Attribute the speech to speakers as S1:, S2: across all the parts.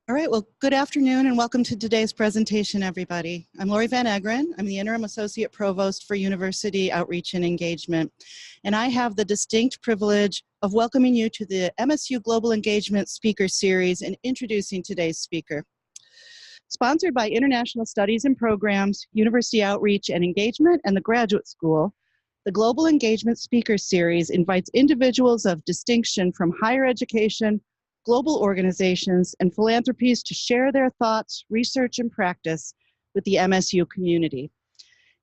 S1: All right, well, good afternoon and welcome to today's presentation, everybody. I'm Lori Van Egren. I'm the Interim Associate Provost for University Outreach and Engagement, and I have the distinct privilege of welcoming you to the MSU Global Engagement Speaker Series and introducing today's speaker. Sponsored by International Studies and Programs, University Outreach and Engagement, and the Graduate School, the Global Engagement Speaker Series invites individuals of distinction from higher education, global organizations, and philanthropies to share their thoughts, research, and practice with the MSU community.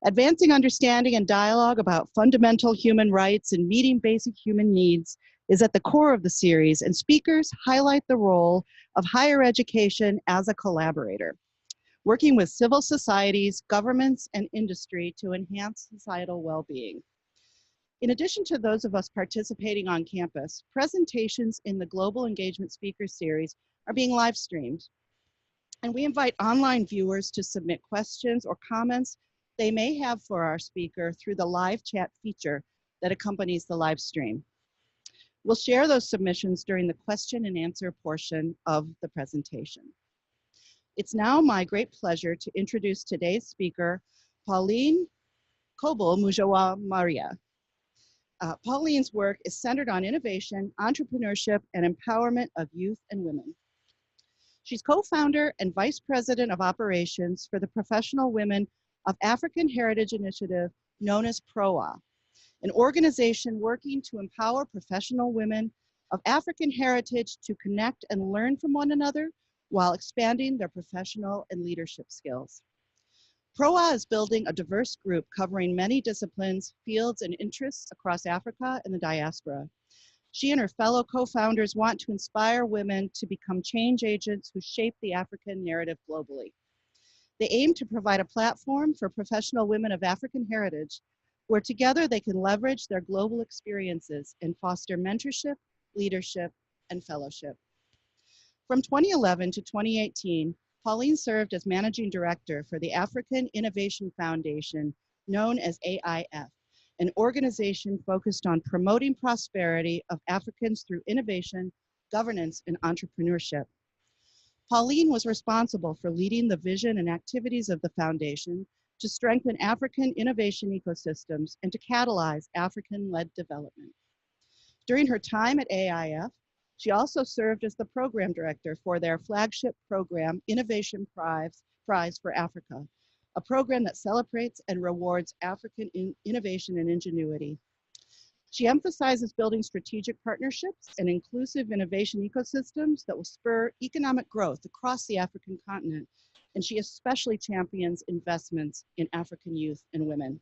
S1: Advancing understanding and dialogue about fundamental human rights and meeting basic human needs is at the core of the series, and speakers highlight the role of higher education as a collaborator, working with civil societies, governments, and industry to enhance societal well-being. In addition to those of us participating on campus, presentations in the Global Engagement Speaker Series are being live streamed. And we invite online viewers to submit questions or comments they may have for our speaker through the live chat feature that accompanies the live stream. We'll share those submissions during the question and answer portion of the presentation. It's now my great pleasure to introduce today's speaker, Pauline Koelbl-Mujawamariya. Pauline's work is centered on innovation, entrepreneurship, and empowerment of youth and women. She's co-founder and vice president of operations for the Professional Women of African Heritage Initiative, known as PROA, an organization working to empower professional women of African heritage to connect and learn from one another while expanding their professional and leadership skills. PROA is building a diverse group covering many disciplines, fields, and interests across Africa and the diaspora. She and her fellow co-founders want to inspire women to become change agents who shape the African narrative globally. They aim to provide a platform for professional women of African heritage, where together they can leverage their global experiences and foster mentorship, leadership, and fellowship. From 2011 to 2018, Pauline served as Managing Director for the African Innovation Foundation, known as AIF, an organization focused on promoting prosperity of Africans through innovation, governance, and entrepreneurship. Pauline was responsible for leading the vision and activities of the foundation to strengthen African innovation ecosystems and to catalyze African-led development. During her time at AIF, she also served as the program director for their flagship program, Innovation Prize for Africa, a program that celebrates and rewards African innovation and ingenuity. She emphasizes building strategic partnerships and inclusive innovation ecosystems that will spur economic growth across the African continent, and she especially champions investments in African youth and women.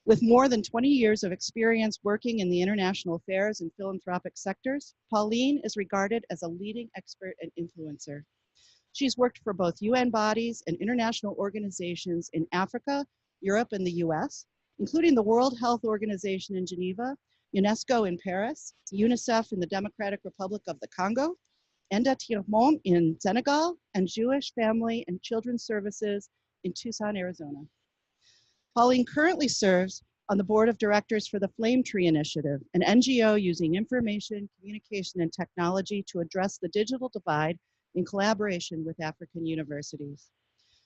S1: With more than 20 years of experience working in the international affairs and philanthropic sectors, Pauline is regarded as a leading expert and influencer. She's worked for both UN bodies and international organizations in Africa, Europe, and the US, including the World Health Organization in Geneva, UNESCO in Paris, UNICEF in the Democratic Republic of the Congo, Enda Tiamont in Senegal, and Jewish Family and Children's Services in Tucson, Arizona. Pauline currently serves on the board of directors for the Flame Tree Initiative, an NGO using information, communication, and technology to address the digital divide in collaboration with African universities.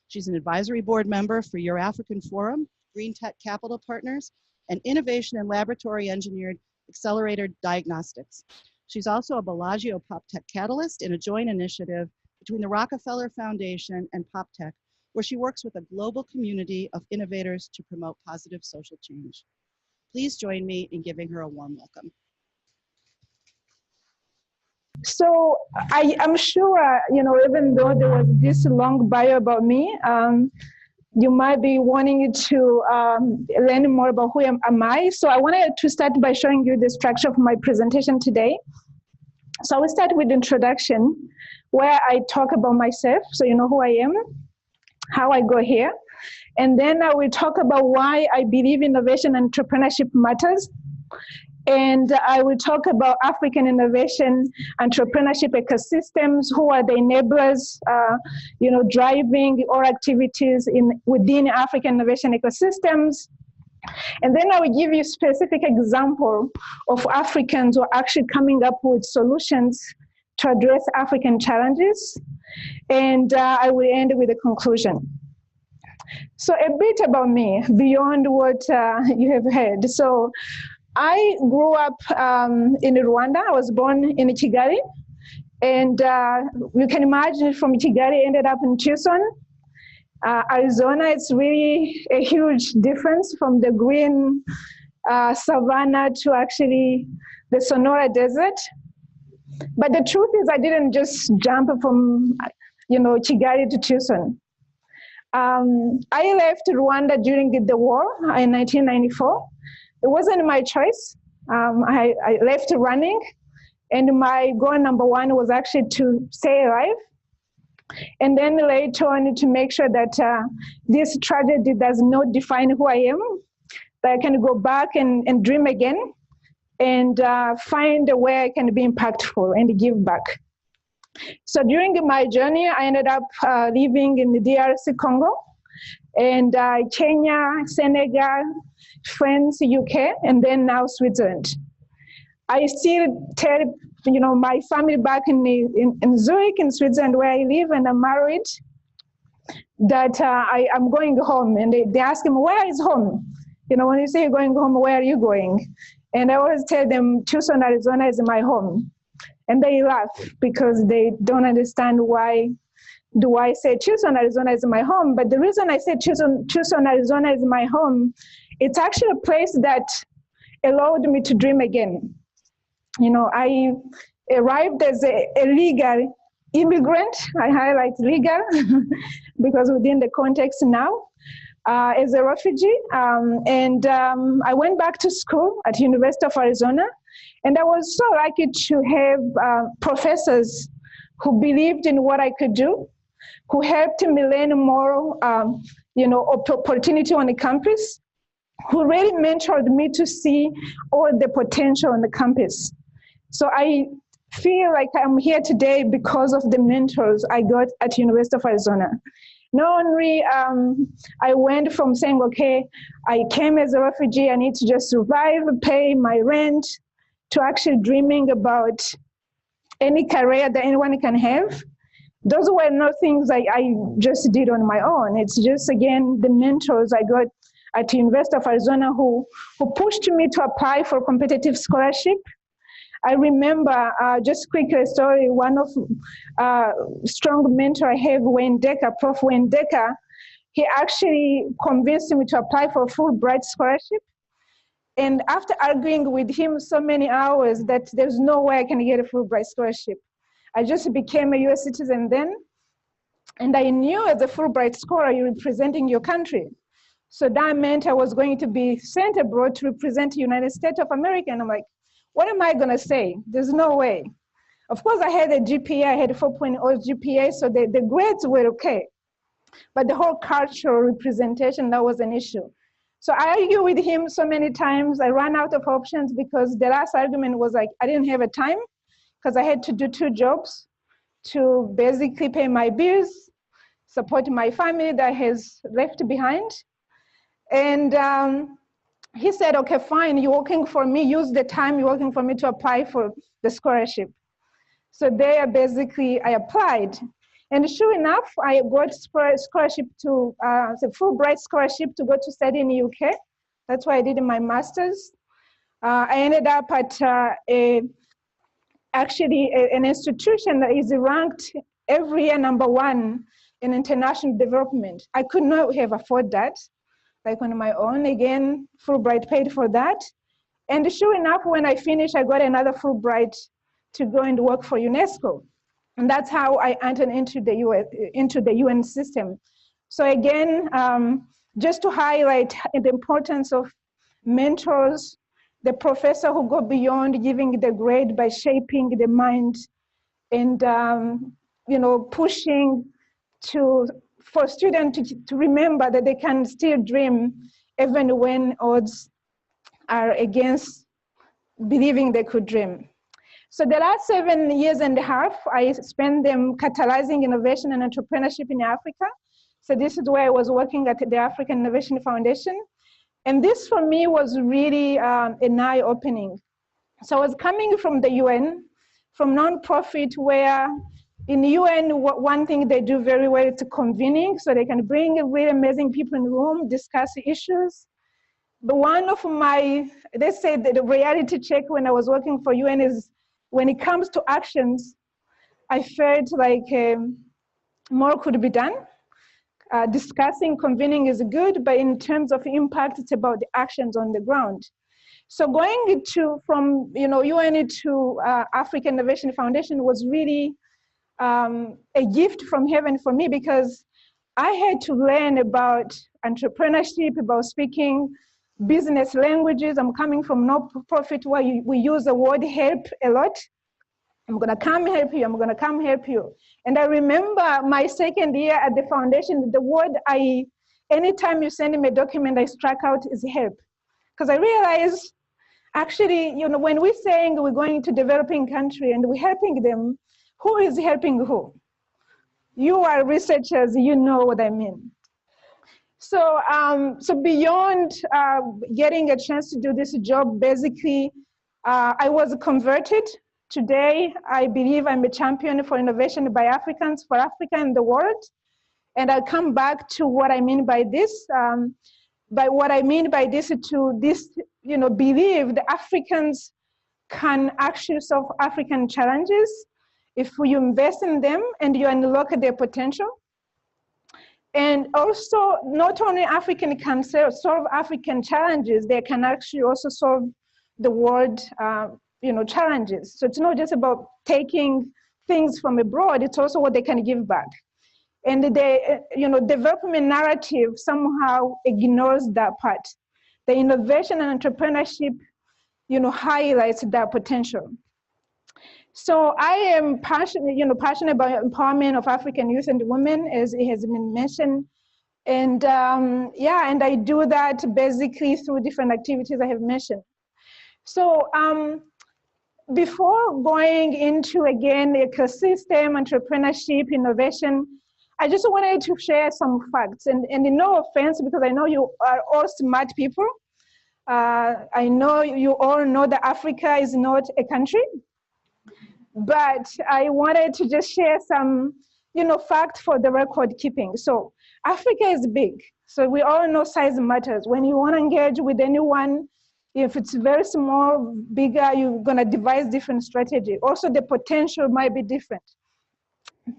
S1: She's an advisory board member for Your African Forum, Green Tech Capital Partners, and Innovation and Laboratory Engineered Accelerator Diagnostics. She's also a Bellagio PopTech Catalyst in a joint initiative between the Rockefeller Foundation and PopTech, where she works with a global community of innovators to promote positive social change. Please join me in giving her a warm welcome.
S2: So I'm sure, even though there was this long bio about me, you might be wanting to learn more about who am I. So I wanted to start by showing you the structure of my presentation today. So I will start with the introduction, where I talk about myself, so you know who I am, how I got here. And then I will talk about why I believe innovation and entrepreneurship matters. And I will talk about African innovation, entrepreneurship ecosystems, who are the enablers, driving all activities within African innovation ecosystems. And then I will give you specific example of Africans who are actually coming up with solutions to address African challenges. And I will end with a conclusion. So a bit about me, beyond what you have heard. So I grew up in Rwanda. I was born in Kigali. And you can imagine from Kigali, ended up in Tucson, Arizona. It's really a huge difference from the green savanna to actually the Sonora Desert. But the truth is I didn't just jump from, Kigali to Tucson. I left Rwanda during the war in 1994. It wasn't my choice. I left running, and my goal number one was actually to stay alive. And then later on to make sure that this tragedy does not define who I am, that I can go back and dream again and find a way I can be impactful and give back. So during my journey, I ended up living in the DRC Congo and Kenya, Senegal, France, UK, and then now Switzerland. I still tell my family back in Zurich, in Switzerland, where I live, and I'm married, that I'm going home. And they ask me, where is home? When you say you're going home, where are you going? And I always tell them, Tucson, Arizona is my home. And they laugh because they don't understand why do I say Tucson, Arizona is my home. But the reason I say Tucson, Arizona is my home, it's actually a place that allowed me to dream again. I arrived as a legal immigrant. I highlight legal because within the context now, as a refugee. I went back to school at University of Arizona. And I was so lucky to have professors who believed in what I could do, who helped me learn more, opportunity on the campus, who really mentored me to see all the potential on the campus. So I feel like I'm here today because of the mentors I got at University of Arizona. Not only I went from saying, okay, I came as a refugee, I need to just survive, pay my rent, to actually dreaming about any career that anyone can have. Those were not things I just did on my own. It's just, again, the mentors I got at the University of Arizona who pushed me to apply for competitive scholarship. I remember, just quickly story, one of strong mentor I have, Wayne Decker, Prof. Wayne Decker, he actually convinced me to apply for a Fulbright scholarship. And after arguing with him so many hours that there's no way I can get a Fulbright scholarship, I just became a US citizen then. And I knew as a Fulbright scholar, you're representing your country. So that meant I was going to be sent abroad to represent the United States of America. And I'm like, what am I gonna say? There's no way. Of course, I had a GPA, I had a 4.0 GPA, so the grades were okay. But the whole cultural representation, that was an issue. So I argued with him so many times. I ran out of options because the last argument was like, I didn't have a time because I had to do 2 jobs to basically pay my bills, support my family that has left behind. And he said, okay, fine, you're working for me, use the time you're working for me to apply for the scholarship. So there, basically, I applied. And sure enough, I got scholarship to, the Fulbright scholarship to go to study in the UK. That's why I did my master's. I ended up at an institution that is ranked every year #1 in international development. I could not have afforded that, like on my own. Again, Fulbright paid for that. And sure enough, when I finished, I got another Fulbright to go and work for UNESCO. And that's how I entered into the UN system. So again, just to highlight the importance of mentors, the professor who go beyond giving the grade by shaping the mind and pushing for students to remember that they can still dream even when odds are against believing they could dream. So the last 7.5 years, I spent them catalyzing innovation and entrepreneurship in Africa. So this is where I was working at the African Innovation Foundation. And this for me was really an eye-opening. So I was coming from the UN, from nonprofit where In the UN, one thing they do very well is convening, so they can bring really amazing people in the room, discuss issues. But one of my, they say that the reality check when I was working for UN is when it comes to actions, I felt like more could be done. Discussing, convening is good, but in terms of impact, it's about the actions on the ground. So going from UN to African Innovation Foundation was really a gift from heaven for me, because I had to learn about entrepreneurship, about speaking business languages. I'm coming from non-profit where we use the word help a lot. I'm gonna come help you, I'm gonna come help you. And I remember my second year at the foundation, the word anytime you send me a document, I struck out is help. Because I realized, actually, when we're saying we're going to developing country and we're helping them, who is helping who? You are researchers, you know what I mean. So, so beyond getting a chance to do this job, basically, I was converted. Today, I believe I'm a champion for innovation by Africans, for Africa and the world. And I'll come back to what I mean by this. By what I mean by this, believe the Africans can actually solve African challenges if you invest in them and you unlock their potential. And also, not only African can solve African challenges, they can actually also solve the world challenges. So it's not just about taking things from abroad, it's also what they can give back. And the development narrative somehow ignores that part. The innovation and entrepreneurship, highlights that potential. So I am passionate about empowerment of African youth and women, as it has been mentioned. And and I do that basically through different activities I have mentioned. So before going into, again, ecosystem, entrepreneurship, innovation, I just wanted to share some facts. And no offense, because I know you are all smart people. I know you all know that Africa is not a country. But I wanted to just share some, fact for the record keeping. So Africa is big. So we all know size matters. When you want to engage with anyone, if it's very small, bigger, you're going to devise different strategy. Also, the potential might be different.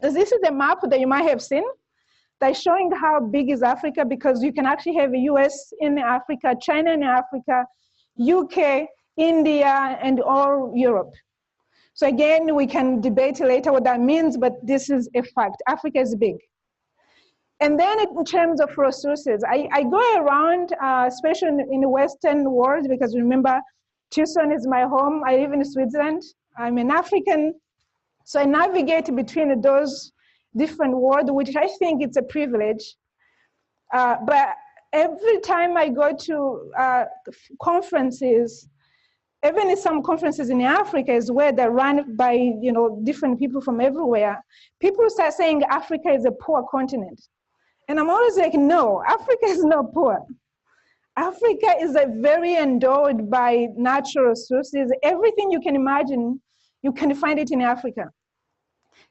S2: This is a map that you might have seen that's showing how big is Africa, because you can actually have the US in Africa, China in Africa, UK, India, and all Europe. So again, we can debate later what that means, but this is a fact. Africa is big. And then in terms of resources, I go around, especially in the Western world, because remember, Tucson is my home. I live in Switzerland. I'm an African. So I navigate between those different worlds, which I think it's a privilege. But every time I go to conferences, even in some conferences in Africa is where they're run by different people from everywhere, people start saying Africa is a poor continent. And I'm always like, no, Africa is not poor. Africa is very endowed by natural resources. Everything you can imagine, you can find it in Africa.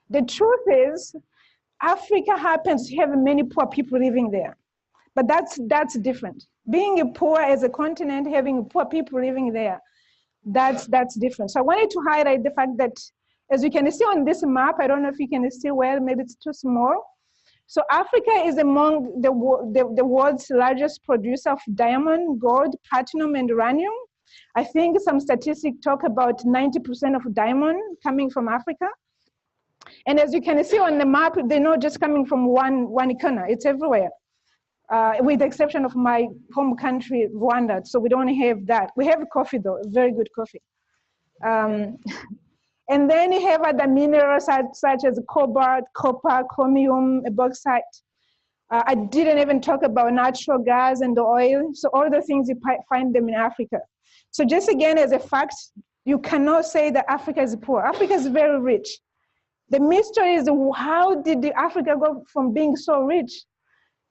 S2: The truth is, Africa happens to have many poor people living there. But that's different. Being poor as a continent, having poor people living there, that's different. So I wanted to highlight the fact that, as you can see on this map, I don't know if you can see well, maybe it's too small. So Africa is among the world's largest producer of diamond, gold, platinum, and uranium. I think some statistics talk about 90% of diamond coming from Africa. And as you can see on the map, they're not just coming from one corner, it's everywhere. With the exception of my home country, Rwanda. So we don't have that. We have coffee though, very good coffee. And then you have other minerals such as cobalt, copper, chromium, bauxite. I didn't even talk about natural gas and the oil. So all the things you find them in Africa. So just again, as a fact, you cannot say that Africa is poor. Africa is very rich. The mystery is, how did Africa go from being so rich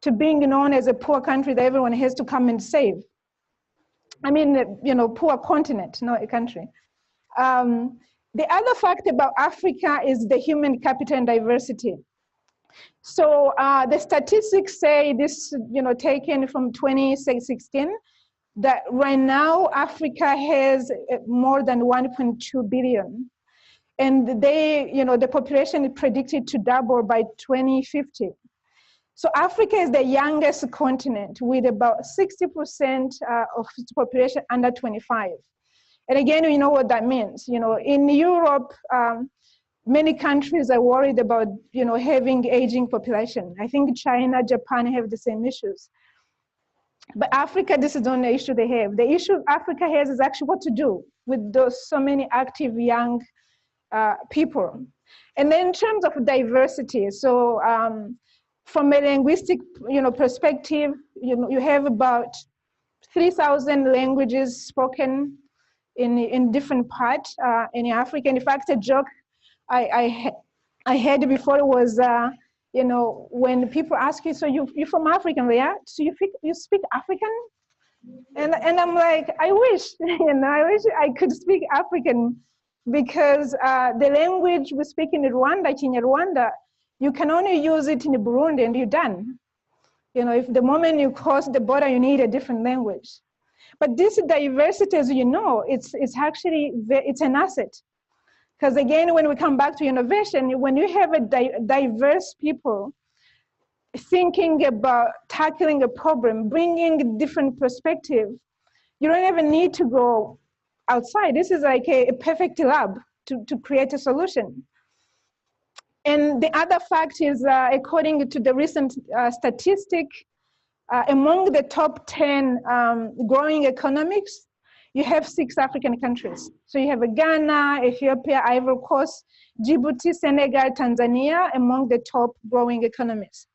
S2: to being known as a poor country that everyone has to come and save? I mean, poor continent, not a country. The other fact about Africa is the human capital and diversity. So the statistics say this, taken from 2016, that right now Africa has more than 1.2 billion. And the population is predicted to double by 2050. So Africa is the youngest continent with about 60% of its population under 25. And again, you know what that means. In Europe, many countries are worried about, having aging population. I think China, Japan have the same issues. But Africa, this is the only issue they have. The issue Africa has is actually what to do with those so many active young people. And then in terms of diversity, so from a linguistic, perspective, you have about 3,000 languages spoken in different parts in Africa. And in fact, a joke I heard before was, when people ask you, so you're from Africa, yeah? So you speak African? And I'm like, I wish, I wish I could speak African, because the language we speak in Rwanda, you can only use it in Burundi and you're done. If the moment you cross the border, you need a different language. But this diversity, as you know, it's actually, it's an asset. Because again, when we come back to innovation, when you have a diverse people thinking about tackling a problem, bringing different perspective, you don't even need to go outside. This is like a perfect lab to create a solution. And the other fact is, according to the recent statistic, among the top 10 growing economies, you have 6 African countries. So you have Ghana, Ethiopia, Ivory Coast, Djibouti, Senegal, Tanzania, among the top growing economies.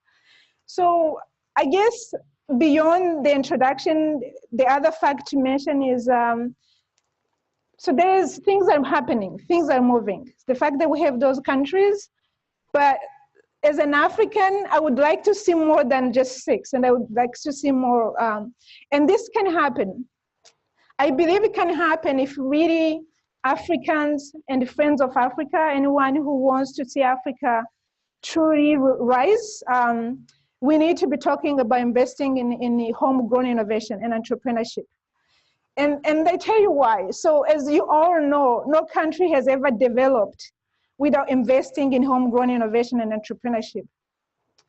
S2: So I guess beyond the introduction, the other fact to mention is, so there's things that are happening, things are moving. The fact that we have those countries, but as an African, I would like to see more than just 6, and I would like to see more, and this can happen. I believe it can happen if really Africans and friends of Africa, anyone who wants to see Africa truly rise, we need to be talking about investing in homegrown innovation and entrepreneurship. And I tell you why. So as you all know, no country has ever developed without investing in homegrown innovation and entrepreneurship.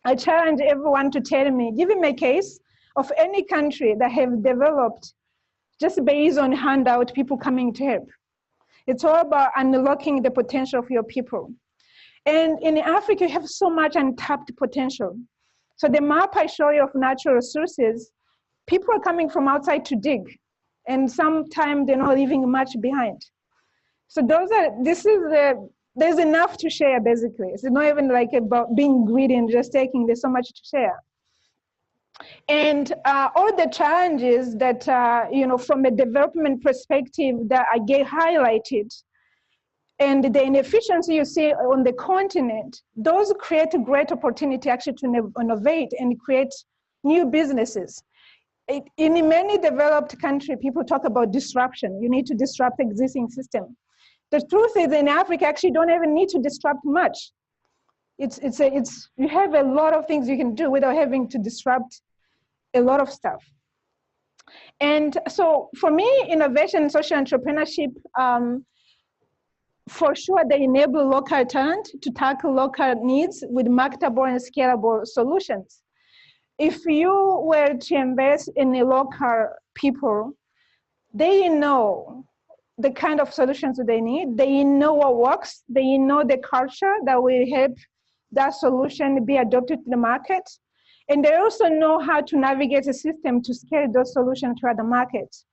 S2: I challenge everyone to tell me, give me a case of any country that have developed just based on handout, people coming to help. It's all about unlocking the potential of your people. And in Africa, you have so much untapped potential. So the map I show you of natural resources, people are coming from outside to dig, and sometimes they're not leaving much behind. So there's enough to share, basically. It's not even like about being greedy and just taking, there's so much to share. And all the challenges that, from a development perspective that I get highlighted, and the inefficiency you see on the continent, those create a great opportunity actually to innovate and create new businesses. In many developed countries, people talk about disruption. You need to disrupt existing system. The truth is, in Africa, actually don't even need to disrupt much. You have a lot of things you can do without having to disrupt a lot of stuff. And so for me, innovation and social entrepreneurship, for sure, they enable local talent to tackle local needs with marketable and scalable solutions. If you were to invest in the local people, they know the kind of solutions that they need. They know what works. They know the culture that will help that solution be adopted to the market. And they also know how to navigate the system to scale those solutions to other markets.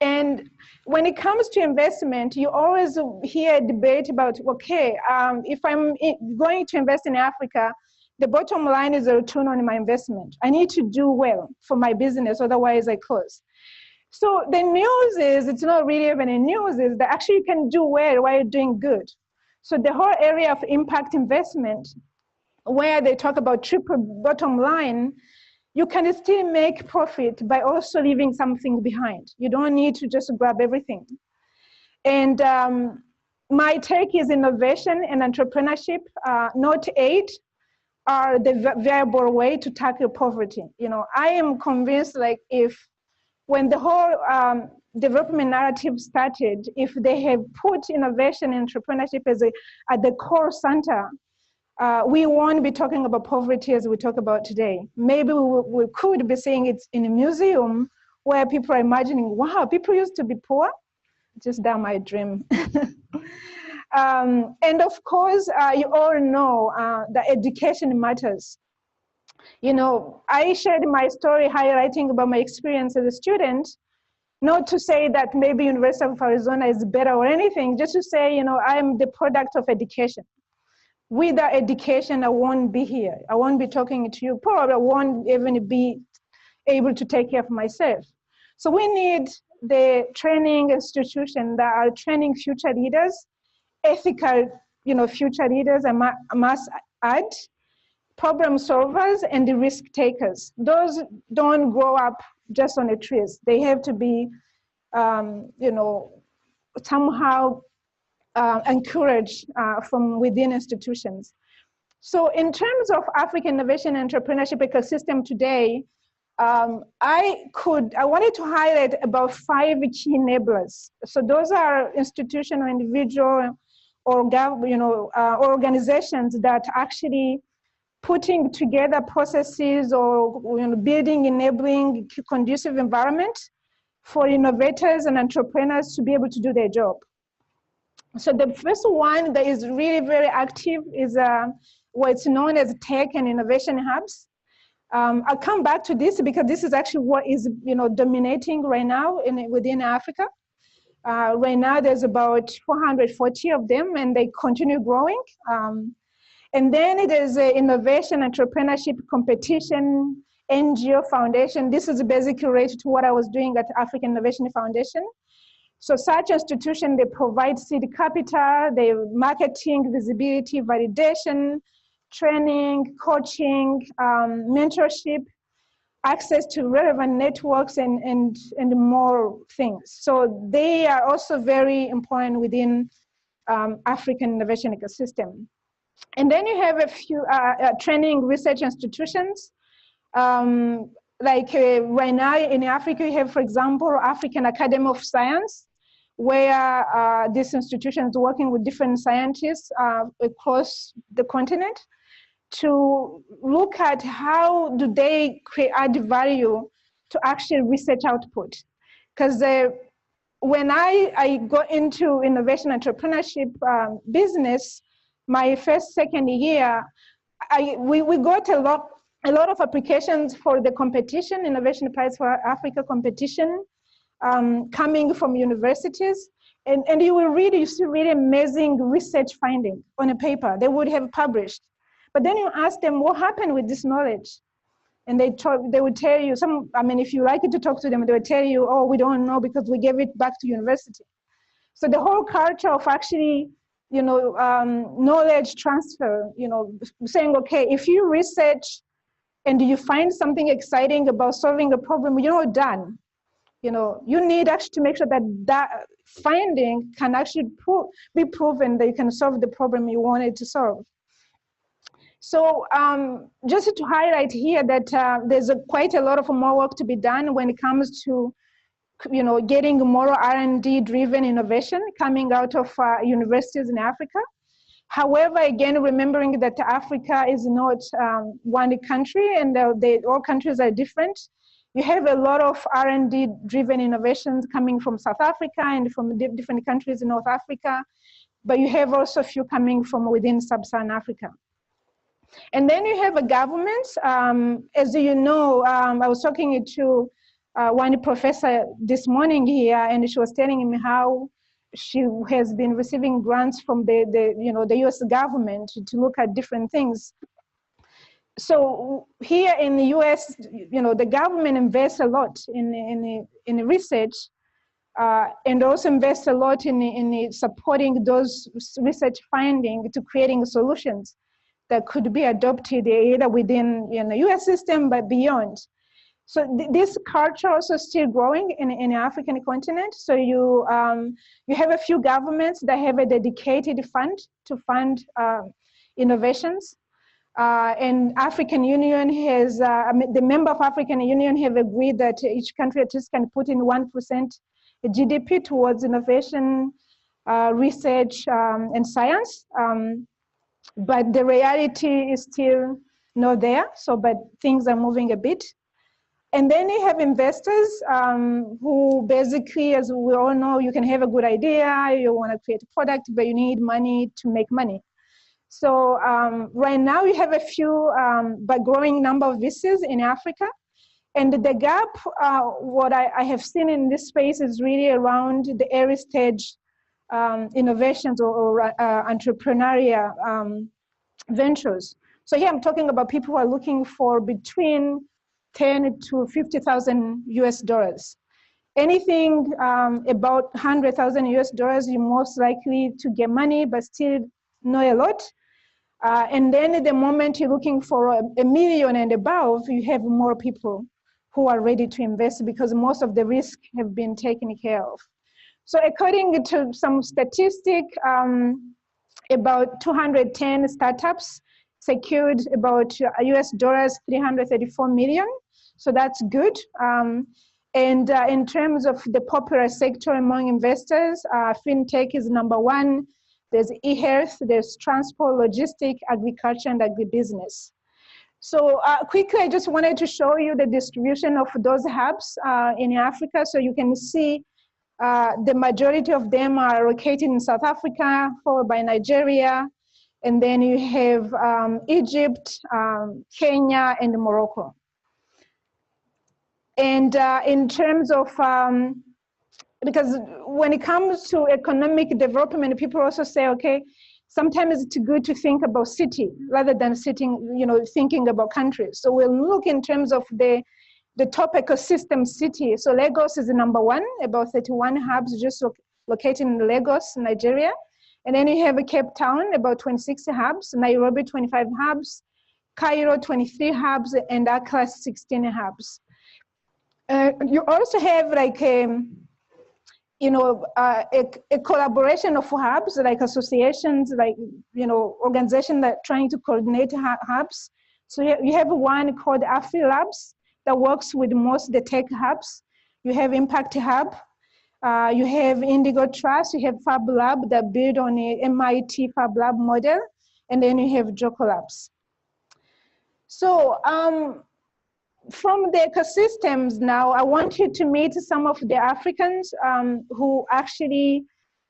S2: And when it comes to investment, you always hear a debate about, okay, if I'm going to invest in Africa, the bottom line is a return on my investment. I need to do well for my business, otherwise I close. So the news is, it's not really even a news, is that actually you can do well while you're doing good. So the whole area of impact investment, where they talk about triple bottom line, you can still make profit by also leaving something behind. You don't need to just grab everything. And my take is innovation and entrepreneurship, not aid, are the viable way to tackle poverty. You know, I am convinced, like, when the whole development narrative started, if they have put innovation and entrepreneurship at the core center, we won't be talking about poverty as we talk about today. Maybe we could be seeing it in a museum where people are imagining, wow, people used to be poor. Just that my dream. And of course, you all know that education matters. You know, I shared my story highlighting about my experience as a student, not to say that maybe University of Arizona is better or anything, just to say, you know, I'm the product of education. Without education, I won't be here. I won't be talking to you. Probably I won't even be able to take care of myself. So we need the training institutions that are training future leaders, ethical, you know, future leaders, I must add, problem solvers and the risk takers. Those don't grow up just on the trees. They have to be, you know, somehow encouraged from within institutions. So in terms of African innovation and entrepreneurship ecosystem today, I wanted to highlight about 5 key enablers. So those are institutional, individual, or organizations that actually putting together processes or building, enabling conducive environment for innovators and entrepreneurs to be able to do their job. So the first one that is really very active is what's known as tech and innovation hubs. I'll come back to this because this is actually what is dominating right now within Africa. Right now there's about 440 of them and they continue growing. And then there's an innovation entrepreneurship competition, NGO foundation. This is basically related to what I was doing at African Innovation Foundation. So such institutions, they provide seed capital, they marketing, visibility, validation, training, coaching, mentorship, access to relevant networks and more things. So they are also very important within African innovation ecosystem. And then you have a few training research institutions. Right now in Africa, you have, for example, African Academy of Science, where this institution is working with different scientists across the continent to look at how do they add value to actual research output. Because when I got into innovation entrepreneurship business, my second year, we got a lot of applications for the competition, Innovation Prize for Africa competition, coming from universities. And you see really amazing research finding on a paper they would have published. But then you ask them, what happened with this knowledge? And they would tell you, if you like it to talk to them, they would tell you, oh, we don't know because we gave it back to university. So the whole culture of actually, knowledge transfer, saying, okay, if you research and you find something exciting about solving a problem, you're not done. You need actually to make sure that finding can actually be proven that you can solve the problem you wanted to solve. So just to highlight here that there's quite a lot of more work to be done when it comes to getting more R&D driven innovation coming out of universities in Africa. However, again, remembering that Africa is not one country and all countries are different. You have a lot of R&D driven innovations coming from South Africa and from different countries in North Africa, but you have also a few coming from within Sub-Saharan Africa. And then you have a government. As you know, I was talking to one professor this morning here, and she was telling me how she has been receiving grants from the U.S. government to look at different things. So here in the U.S., the government invests a lot in research, and also invests a lot in supporting those research findings to creating solutions that could be adopted either within the U.S. system but beyond. So this culture also still growing in the African continent. So you have a few governments that have a dedicated fund to fund innovations. And African Union has, the member of African Union have agreed that each country at least can put in 1% GDP towards innovation, research, and science. But the reality is still not there. So, but things are moving a bit. And then you have investors who basically, as we all know, you can have a good idea, you want to create a product, but you need money to make money. So right now you have a few, but growing number of VCs in Africa. And the gap, what I have seen in this space is really around the early stage innovations or entrepreneurial ventures. So here I'm talking about people who are looking for between 10 to 50,000 US dollars. Anything about 100,000 US dollars, you're most likely to get money, but still not a lot. And then at the moment you're looking for a million and above, you have more people who are ready to invest because most of the risk have been taken care of. So according to some statistic, about 210 startups secured about US dollars 334 million. So that's good. And in terms of the popular sector among investors, fintech is number one. There's e-health, there's transport, logistics, agriculture, and agribusiness. So quickly, I just wanted to show you the distribution of those hubs in Africa. So you can see the majority of them are located in South Africa, followed by Nigeria. And then you have Egypt, Kenya, and Morocco. And in terms of, because when it comes to economic development, people also say, okay, sometimes it's good to think about city rather than thinking about countries. So we'll look in terms of the top ecosystem city. So Lagos is the number one, about 31 hubs just located in Lagos, Nigeria. And then you have Cape Town, about 26 hubs, Nairobi, 25 hubs, Cairo, 23 hubs, and Accra, 16 hubs. You also have like a collaboration of hubs, like associations, like, organizations that are trying to coordinate hubs. So you have one called AfriLabs that works with most of the tech hubs. You have Impact Hub. You have Indigo Trust. You have Fab Lab that build on a MIT Fab Lab model. And then you have Joko Labs. So from the ecosystems now, I want you to meet some of the Africans who actually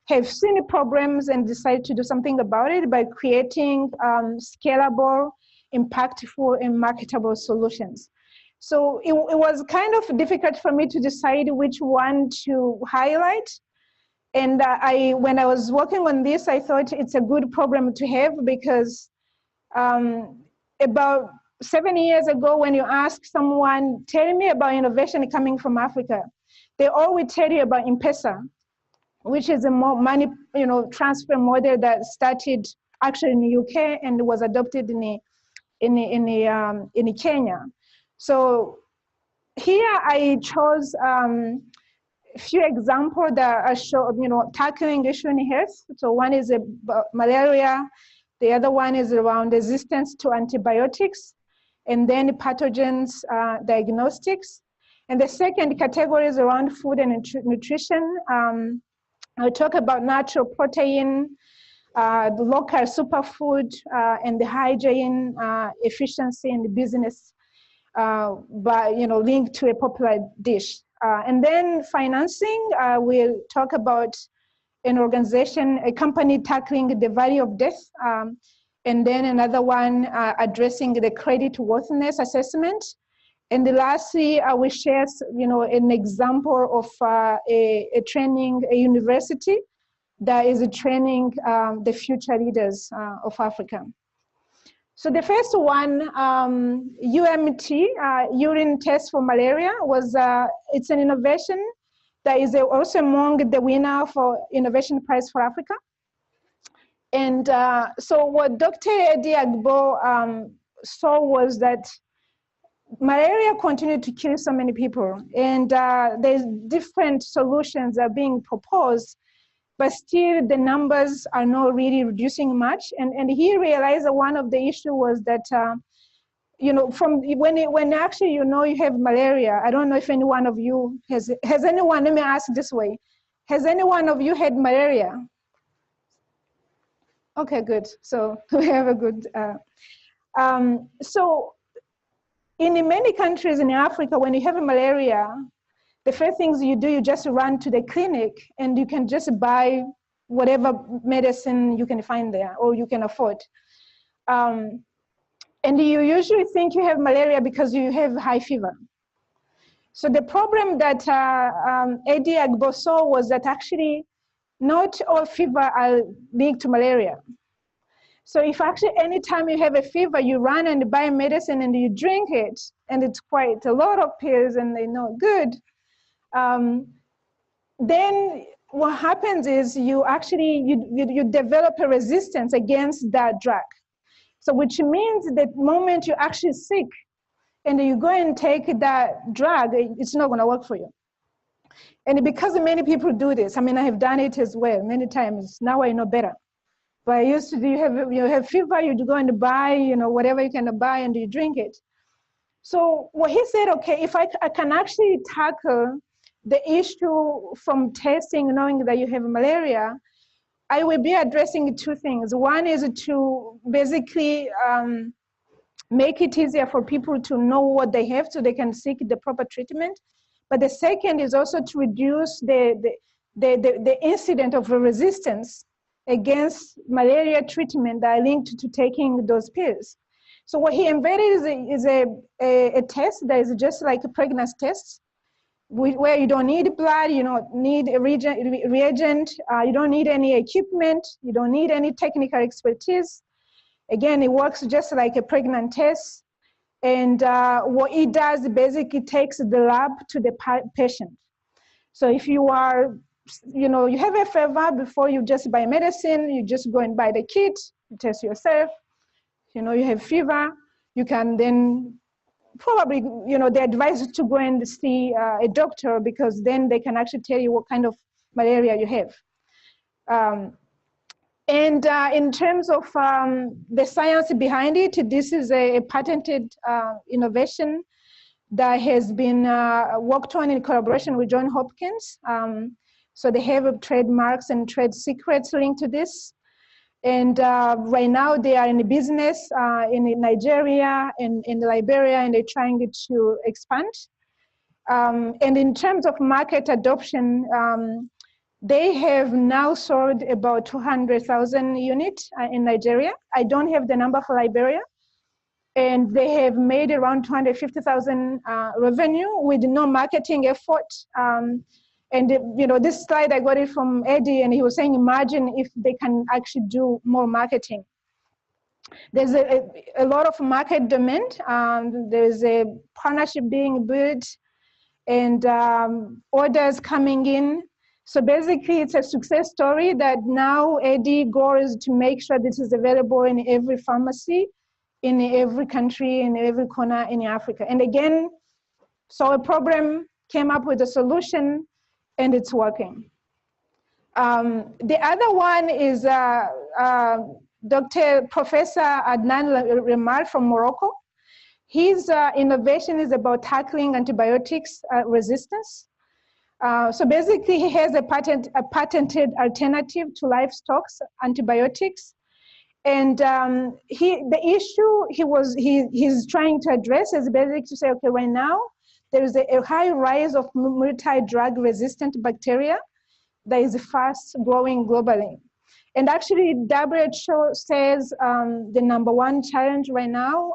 S2: have seen the problems and decided to do something about it by creating scalable, impactful, and marketable solutions. So it was kind of difficult for me to decide which one to highlight. And when I was working on this, I thought it's a good problem to have because about 7 years ago, when you ask someone, tell me about innovation coming from Africa, they always tell you about M-Pesa, which is a more money transfer model that started actually in the UK and was adopted in Kenya. So here I chose a few examples that are tackling issue in health. So one is about malaria, the other one is around resistance to antibiotics, and then pathogens diagnostics. And the second category is around food and nutrition. I'll talk about natural protein, the local superfood, and the hygiene, efficiency, and the business linked to a popular dish. And then financing, we'll talk about an organization, a company tackling the value of death, and then another one addressing the credit worthiness assessment. And lastly, I will share an example of a training, a university that is training the future leaders of Africa. So the first one, UMT, urine test for malaria, it's an innovation that is also among the winner for Innovation Prize for Africa. And so what Dr. Eddie Agbo saw was that malaria continued to kill so many people, and there's different solutions are being proposed, but still the numbers are not really reducing much. And he realized that one of the issue was that, from when actually you have malaria, I don't know if any one of you has anyone, let me ask this way, has any one of you had malaria? Okay, good. So we have a good, so in many countries in Africa, when you have a malaria, the first things you do, you just run to the clinic and you can just buy whatever medicine you can find there or you can afford. And you usually think you have malaria because you have high fever. So the problem that Eddie Agbo saw was that actually not all fever are linked to malaria. So if actually anytime you have a fever, you run and buy medicine and you drink it, and it's quite a lot of pills and they're not good, then what happens is you develop a resistance against that drug. So which means that the moment you're actually sick and you go and take that drug, it's not gonna work for you. And because many people do this, I mean, I have done it as well many times. Now I know better. But I used to do, you have fever, you go and buy, whatever you can buy and you drink it. So what he said, okay, if I can actually tackle the issue from testing, knowing that you have malaria, I will be addressing two things. One is to basically make it easier for people to know what they have so they can seek the proper treatment. But the second is also to reduce the incident of resistance against malaria treatment that are linked to taking those pills. So what he embedded is a test that is just like a pregnancy test, where you don't need blood, you don't need a reagent, you don't need any equipment, you don't need any technical expertise. Again, it works just like a pregnant test. And what it does, basically takes the lab to the patient. So if you are, you have a fever, before you just buy medicine, you just go and buy the kit, you test yourself, you have fever, you can then probably, they advise you to go and see a doctor, because then they can actually tell you what kind of malaria you have. And in terms of the science behind it, this is a patented innovation that has been worked on in collaboration with Johns Hopkins. So they have trademarks and trade secrets linked to this. And right now they are in the business in Nigeria and in Liberia, and they're trying to expand. And in terms of market adoption, they have now sold about 200,000 units in Nigeria. I don't have the number for Liberia. And they have made around 250,000 revenue with no marketing effort. And this slide, I got it from Eddie, and he was saying, imagine if they can actually do more marketing. There's a lot of market demand. There's a partnership being built and orders coming in. So basically, it's a success story that now Eddie goal is to make sure this is available in every pharmacy, in every country, in every corner in Africa. And again, so a problem, came up with a solution, and it's working. The other one is Professor Adnan Remar from Morocco. His innovation is about tackling antibiotics resistance. So basically, he has a patented alternative to livestock antibiotics. And the issue he's trying to address is basically to say, okay, right now, there is a high rise of multi-drug resistant bacteria that is fast growing globally. And actually, WHO says the #1 challenge right now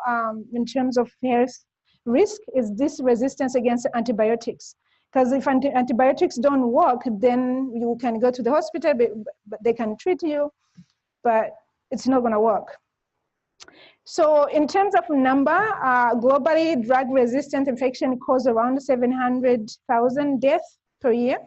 S2: in terms of health risk is this resistance against antibiotics. Because if antibiotics don't work, then you can go to the hospital, but they can treat you, but it's not gonna work. So in terms of number, globally, drug-resistant infection cause around 700,000 deaths per year.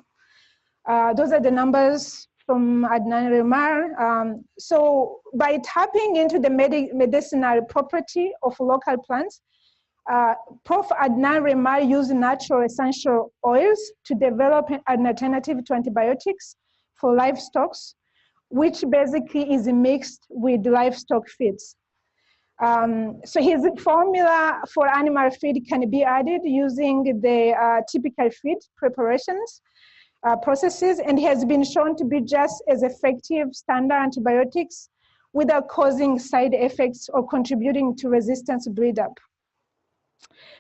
S2: Those are the numbers from Adnan Remar. So by tapping into the medicinal property of local plants, Prof. Adnan Remar used natural essential oils to develop an alternative to antibiotics for livestock, which basically is mixed with livestock feeds. So his formula for animal feed can be added using the typical feed preparations processes, and has been shown to be just as effective standard antibiotics without causing side effects or contributing to resistance buildup.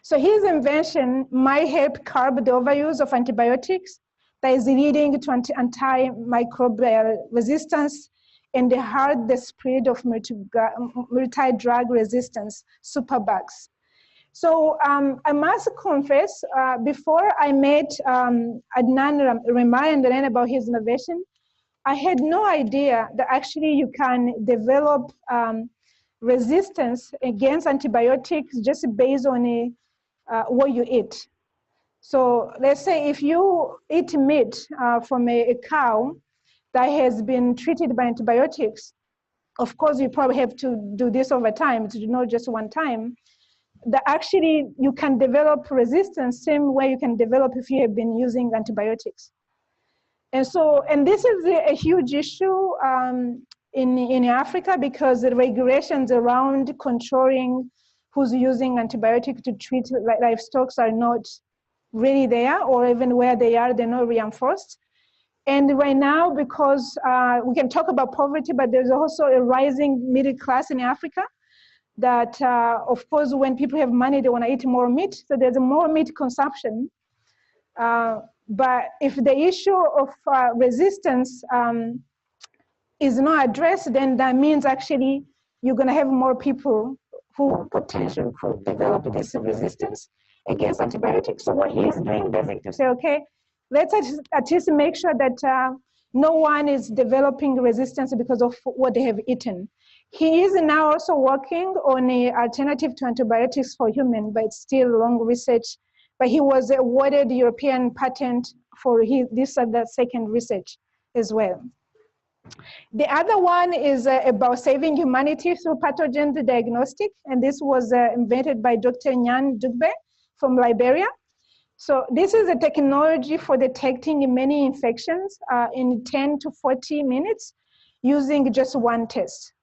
S2: So his invention might help curb the overuse of antibiotics that is leading to antimicrobial resistance and halt the spread of multi-drug resistance superbugs. So I must confess, before I met Adnan Remar and learned about his innovation, I had no idea that actually you can develop resistance against antibiotics just based on what you eat. So let's say if you eat meat from a cow that has been treated by antibiotics, of course you probably have to do this over time, it's not just one time, that actually you can develop resistance same way you can develop if you have been using antibiotics. And so, and this is a huge issue in Africa, because the regulations around controlling who's using antibiotics to treat livestock are not really there, or even where they are, they're not reinforced. And right now, because we can talk about poverty, but there's also a rising middle class in Africa that, of course, when people have money, they want to eat more meat. So there's more meat consumption. But if the issue of resistance is not addressed, then that means actually you're going to have more people who potentially could develop this resistance against antibiotics. So what he is doing basically to say, okay, let's at least make sure that no one is developing resistance because of what they have eaten. He is now also working on an alternative to antibiotics for humans, but it's still long research. But he was awarded the European patent for this and that second research as well. The other one is about saving humanity through pathogen diagnostic, and this was invented by Dr. Nyan Dugbe from Liberia. So this is a technology for detecting many infections in 10 to 40 minutes using just one test.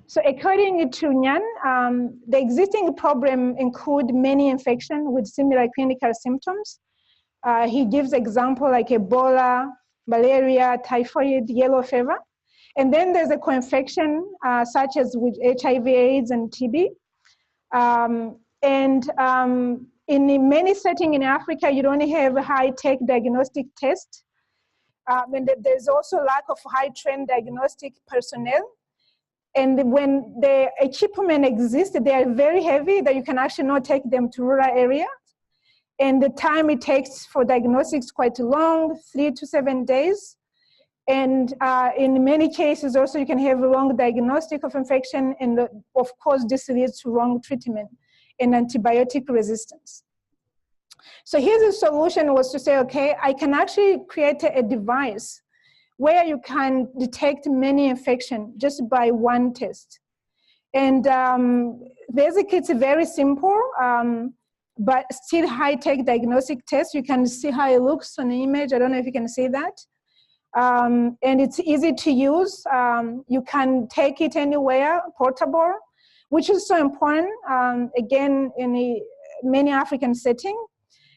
S2: So according to Nyan, the existing problem include many infections with similar clinical symptoms. He gives example like Ebola, malaria, typhoid, yellow fever. And then there's a co-infection such as with HIV, AIDS, and TB. In many settings in Africa, you don't have a high-tech diagnostic test. And there's also lack of high-trained diagnostic personnel. And when the equipment exists, they are very heavy that you can actually not take them to rural areas. And the time it takes for diagnostics is quite long, 3 to 7 days. And in many cases also you can have a wrong diagnostic of infection, and of course this leads to wrong treatment and antibiotic resistance. So here's a solution was to say, okay, I can actually create a device where you can detect many infections just by one test. And basically it's very simple, but still high-tech diagnostic test. You can see how it looks on the image. I don't know if you can see that. And it's easy to use. You can take it anywhere, portable, which is so important, again, in many African settings.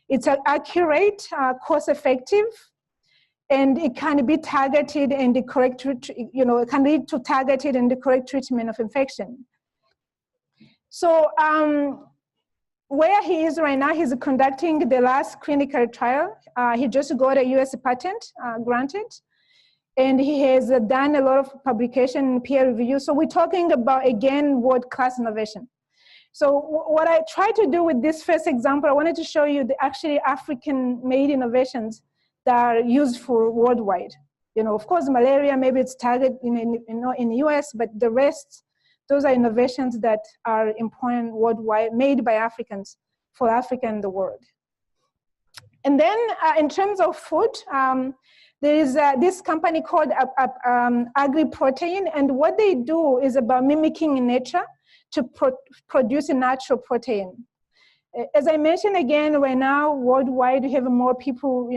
S2: It's accurate, cost-effective, and it can be targeted and the correct, it can lead to targeted and the correct treatment of infection. So where he is right now, he's conducting the last clinical trial. He just got a US patent granted, and he has done a lot of publication and peer review. So we're talking about, again, world-class innovation. So what I tried to do with this first example, I wanted to show you the actually African-made innovations that are useful worldwide. Of course, malaria, maybe it's targeted in the US, but the rest, those are innovations that are important worldwide, made by Africans for Africa and the world. And then in terms of food, there is this company called AgriProtein, and what they do is about mimicking nature to produce a natural protein. as I mentioned again, right now, worldwide, we have more people,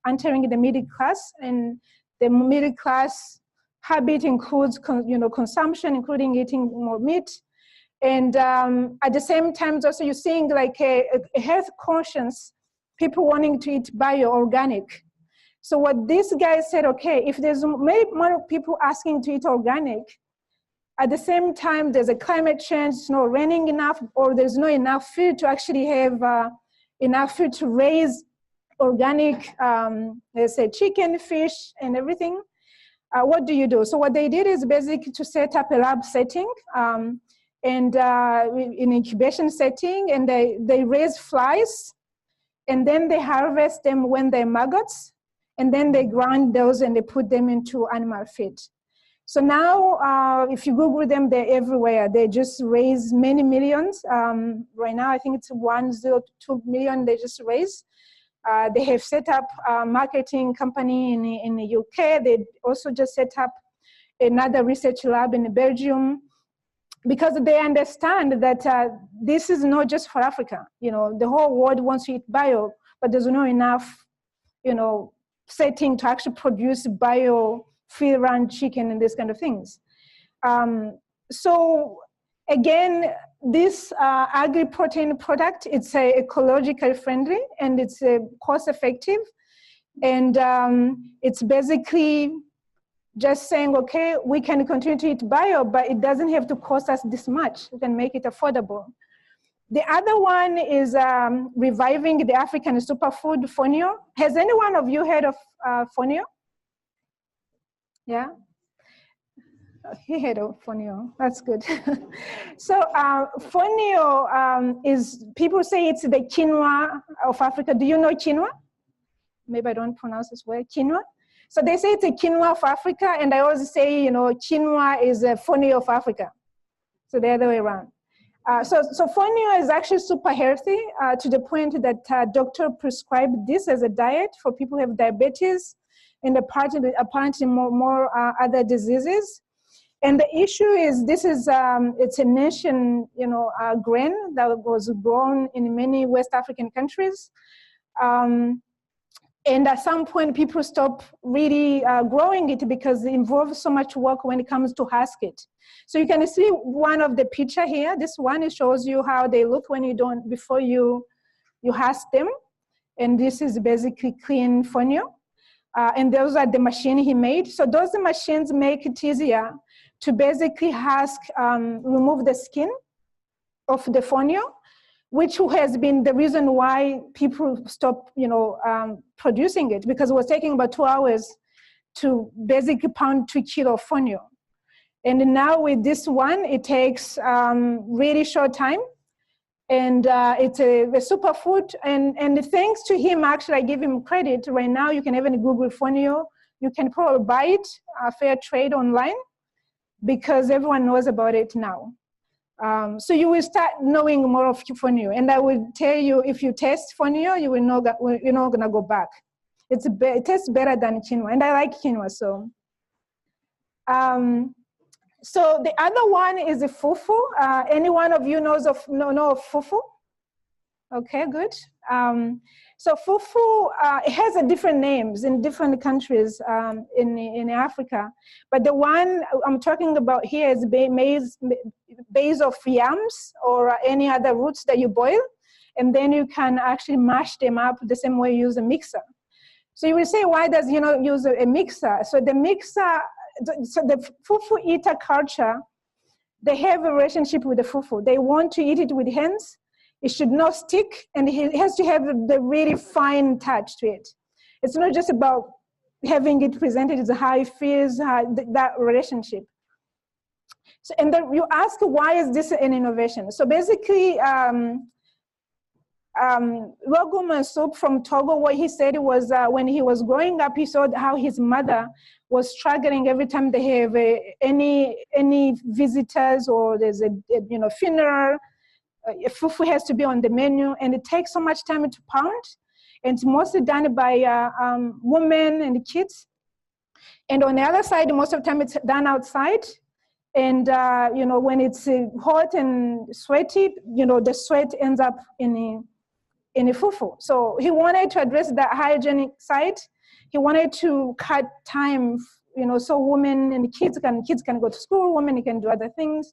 S2: entering the middle class, and the middle class habit includes, consumption, including eating more meat. And at the same time, also you're seeing like a health conscious, people wanting to eat bio-organic. So what this guy said, okay, if there's many more people asking to eat organic, at the same time, there's a climate change, it's not raining enough, or there's not enough food to actually have enough food to raise organic, let's say chicken, fish, and everything. What do you do? So what they did is basically to set up a lab setting and in incubation setting, and they raise flies, and then they harvest them when they're maggots, and then they grind those and they put them into animal feed. So now, if you Google them, they're everywhere. They just raise many millions. Right now, I think it's 102 million they just raised. They have set up a marketing company in the UK. They also just set up another research lab in Belgium, because they understand that this is not just for Africa. The whole world wants to eat bio, but there's not enough, setting to actually produce bio free-range chicken and these kind of things. So again, this AgriProtein product, it's ecologically friendly, and it's cost-effective, and it's basically just saying, okay, we can continue to eat bio, but it doesn't have to cost us this much. We can make it affordable. The other one is reviving the African superfood fonio. Has any one of you heard of fonio? Yeah? He heard of fonio. That's good. So fonio is, people say it's the quinoa of Africa. Do you know quinoa? Maybe I don't pronounce this word, quinoa. So they say it's a quinoa of Africa, and I always say, quinoa is a fonio of Africa. So the other way around. So fonio is actually super healthy to the point that doctor prescribed this as a diet for people who have diabetes and apparently more other diseases. And the issue is, this is it's a nation, grain that was grown in many West African countries. And at some point, people stop really growing it because it involves so much work when it comes to husk it. So you can see one of the picture here. This one, it shows you how they look when before you husk them. And this is basically clean fonio. And those are the machine he made. So those machines make it easier to basically husk, remove the skin of the fonio, which has been the reason why people stop, producing it, because it was taking about 2 hours to basically pound 2 kilos of fonio. And now with this one, it takes really short time, and it's a superfood. And thanks to him, actually, I give him credit. Right now, you can even Google fonio. You can probably buy it, fair trade online, because everyone knows about it now. So you will start knowing more of fonio. And I will tell you, if you taste fonio, you will know that you're not gonna go back. It tastes better than quinoa, and I like quinoa, so. So the other one is the fufu. Any one of you know of fufu? Okay, good. So fufu, it has different names in different countries in Africa. But the one I'm talking about here is base of yams or any other roots that you boil. And then you can actually mash them up the same way you use a mixer. So you will say, why does use a mixer? So the mixer, so the fufu eater culture, they have a relationship with the fufu. They want to eat it with hands. It should not stick, and it has to have the really fine touch to it. It's not just about having it presented as how it feels, that relationship. So, and then you ask, why is this an innovation? So basically, Logum Soup from Togo, what he said was when he was growing up, he saw how his mother was struggling every time they have any visitors, or there's a funeral. Fufu has to be on the menu, and it takes so much time to pound. And it's mostly done by women and kids. And on the other side, most of the time it's done outside. And, when it's hot and sweaty, the sweat ends up in a fufu. So he wanted to address that hygienic side. He wanted to cut time, so women and kids can go to school, women can do other things.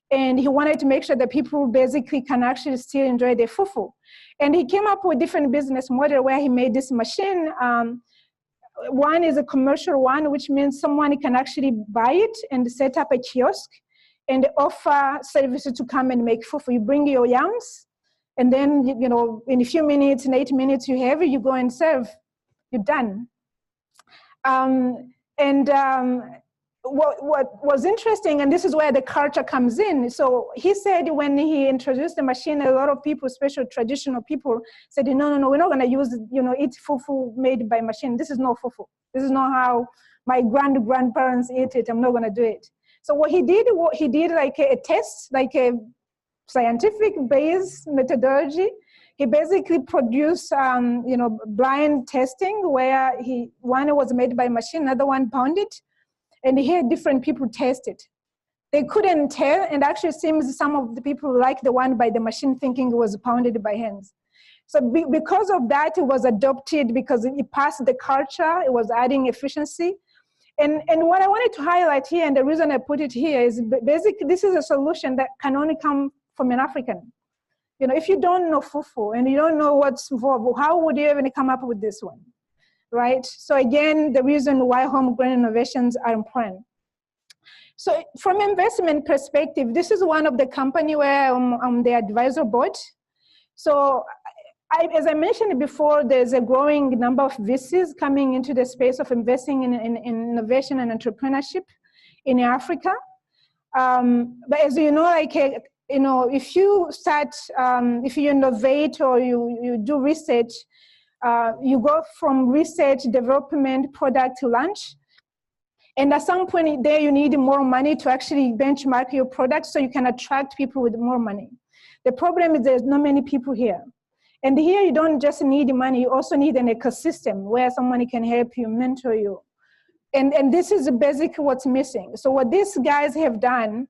S2: And he wanted to make sure that people basically can actually still enjoy their fufu. And he came up with different business model where he made this machine. One is a commercial one, which means someone can actually buy it and set up a kiosk and offer services to come and make fufu. You bring your yams, and then, in a few minutes, in 8 minutes, you go and serve. You're done. What was interesting, and this is where the culture comes in. So he said when he introduced the machine, a lot of people, especially traditional people, said, no, we're not going to use, eat fufu made by machine. This is not fufu. This is not how my grandparents ate it. I'm not going to do it. So what he did like a test, like a scientific-based methodology. He basically produced, blind testing where one was made by machine, another one pounded. And he had different people test it. They couldn't tell, and actually seems some of the people liked the one by the machine thinking it was pounded by hands. So because of that, it was adopted because it passed the culture, it was adding efficiency. And what I wanted to highlight here, and the reason I put it here is basically this is a solution that can only come from an African. If you don't know fufu and you don't know what's involved, how would you even come up with this one? Right? So again, the reason why homegrown innovations are important. So from investment perspective, this is one of the company where I'm the advisor board. So as I mentioned before, there's a growing number of VCs coming into the space of investing in innovation and entrepreneurship in Africa. But as you know, if you start, if you innovate or you do research, you go from research, development, product to launch. And at some point there, you need more money to actually benchmark your product so you can attract people with more money. The problem is there's not many people here. And here you don't just need money, you also need an ecosystem where someone can help you, mentor you. And this is basically what's missing. So what these guys have done,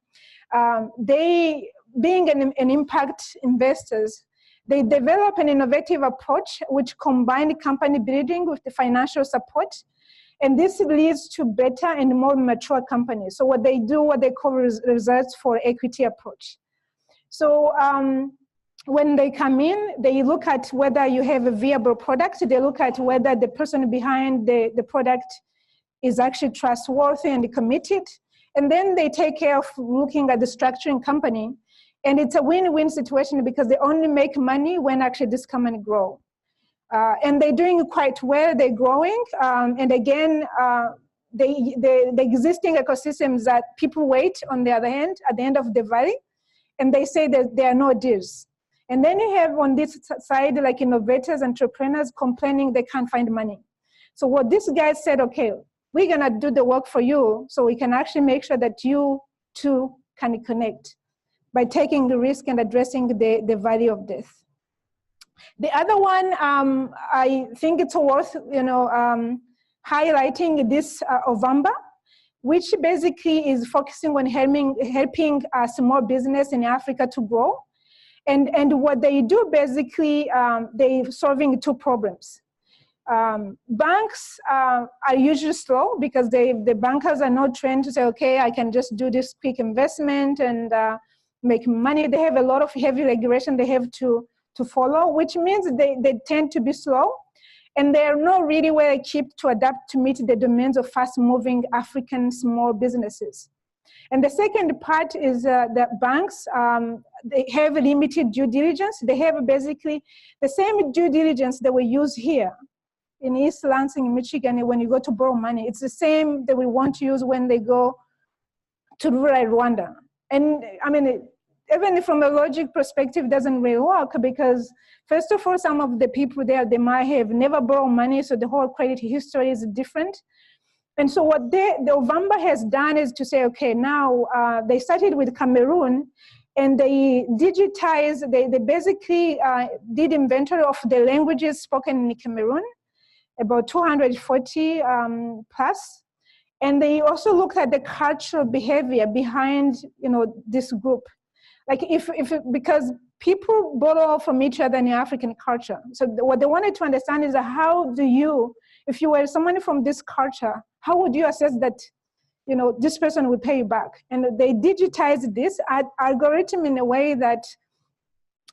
S2: they, being an impact investors, they develop an innovative approach which combined company building with the financial support. And this leads to better and more mature companies. So what they do, what they call results for equity approach. So when they come in, they look at whether you have a viable product. They look at whether the person behind the product is actually trustworthy and committed. And then they take care of looking at the structuring company. And it's a win-win situation because they only make money when actually this company grow. And they're doing quite well, they're growing. And again, the existing ecosystems that people wait on the other hand, at the end of the valley, and they say that there are no deals. And then you have on this side, like innovators, entrepreneurs complaining they can't find money. So what this guy said, okay, we're gonna do the work for you so we can actually make sure that you two can connect by taking the risk and addressing the value of death. The other one, I think it's worth highlighting this Ovamba, which basically is focusing on helping small business in Africa to grow. And what they do basically, they're solving two problems. Banks are usually slow because the bankers are not trained to say, okay, I can just do this quick investment and make money. They have a lot of heavy regulation they have to follow, which means they tend to be slow. And they're not really well equipped to adapt to meet the demands of fast-moving African small businesses. And the second part is that banks, they have limited due diligence. They have basically the same due diligence that we use here in East Lansing, Michigan, when you go to borrow money. It's the same that we want to use when they go to rural Rwanda. And I mean, even from a logic perspective, it doesn't really work because first of all, some of the people there, they might have never borrowed money, so the whole credit history is different. And so what the Ovamba has done is to say, okay, now they started with Cameroon and they digitized, they basically did inventory of the languages spoken in Cameroon, about 240 plus. And they also looked at the cultural behavior behind, this group. Like because people borrow from each other in the African culture. So what they wanted to understand is how do you, if you were someone from this culture, how would you assess that, this person will pay you back? And they digitized this algorithm in a way that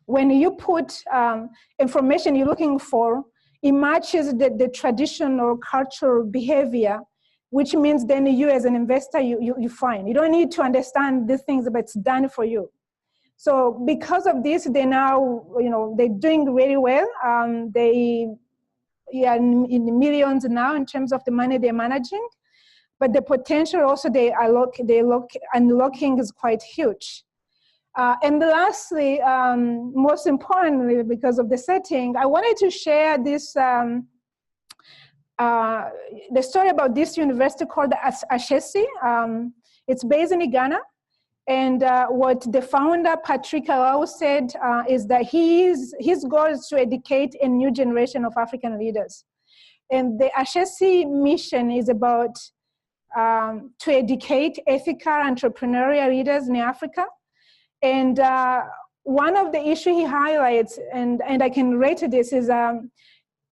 S2: when you put information you're looking for, it matches the traditional cultural behavior, which means then you as an investor, you find. You don't need to understand these things, but it's done for you. So because of this, they now, they're doing really well. They are in the millions now in terms of the money they're managing, but the potential also unlocking is quite huge. And lastly, most importantly, because of the setting, I wanted to share this, the story about this university called SST. It's based in Ghana. And what the founder, Patrick Arau, said is that his goal is to educate a new generation of African leaders. And the SST mission is about to educate ethical entrepreneurial leaders in Africa. And one of the issues he highlights, and I can relate to this, is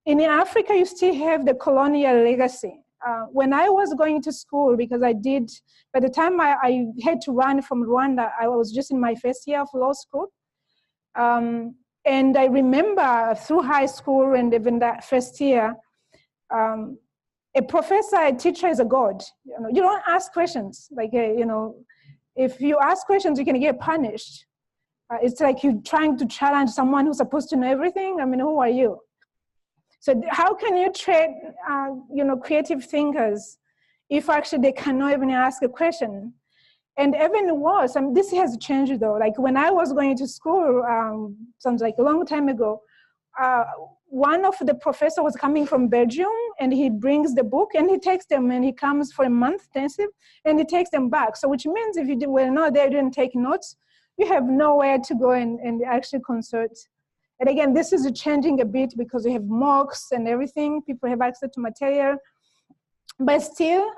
S2: in Africa, you still have the colonial legacy. When I was going to school, because by the time I had to run from Rwanda, I was just in my first year of law school. And I remember through high school and even that first year, a professor, a teacher is a god. You don't ask questions. Like, if you ask questions, you can get punished. It's like you're trying to challenge someone who's supposed to know everything. I mean, who are you? So how can you train, creative thinkers if actually they cannot even ask a question? And even worse, this has changed though. Like when I was going to school, sounds like a long time ago, one of the professors was coming from Belgium, and he brings the book and he takes them, and he comes for a month intensive and he takes them back. So which means if you were not there, you didn't take notes, you have nowhere to go and actually consult. And again, this is changing a bit because we have mocks and everything. People have access to material. But still,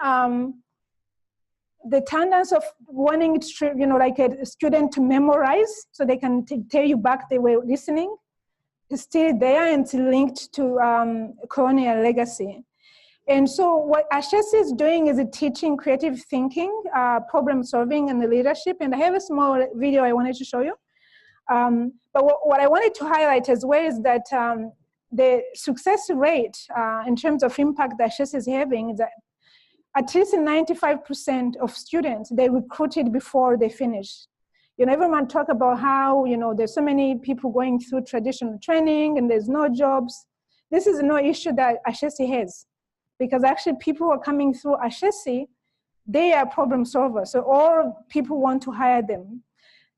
S2: the tendency of wanting to, like a student to memorize so they can tell you back they were listening is still there, and it's linked to colonial legacy. And so what SST is doing is teaching creative thinking, problem solving, and the leadership. And I have a small video I wanted to show you. But what I wanted to highlight as well is that the success rate in terms of impact that SST is having is that at least 95% of students, they recruited before they finish. Everyone talk about how, there's so many people going through traditional training and there's no jobs. This is no issue that SST has, because actually people who are coming through SST, they are problem solvers. So all people want to hire them.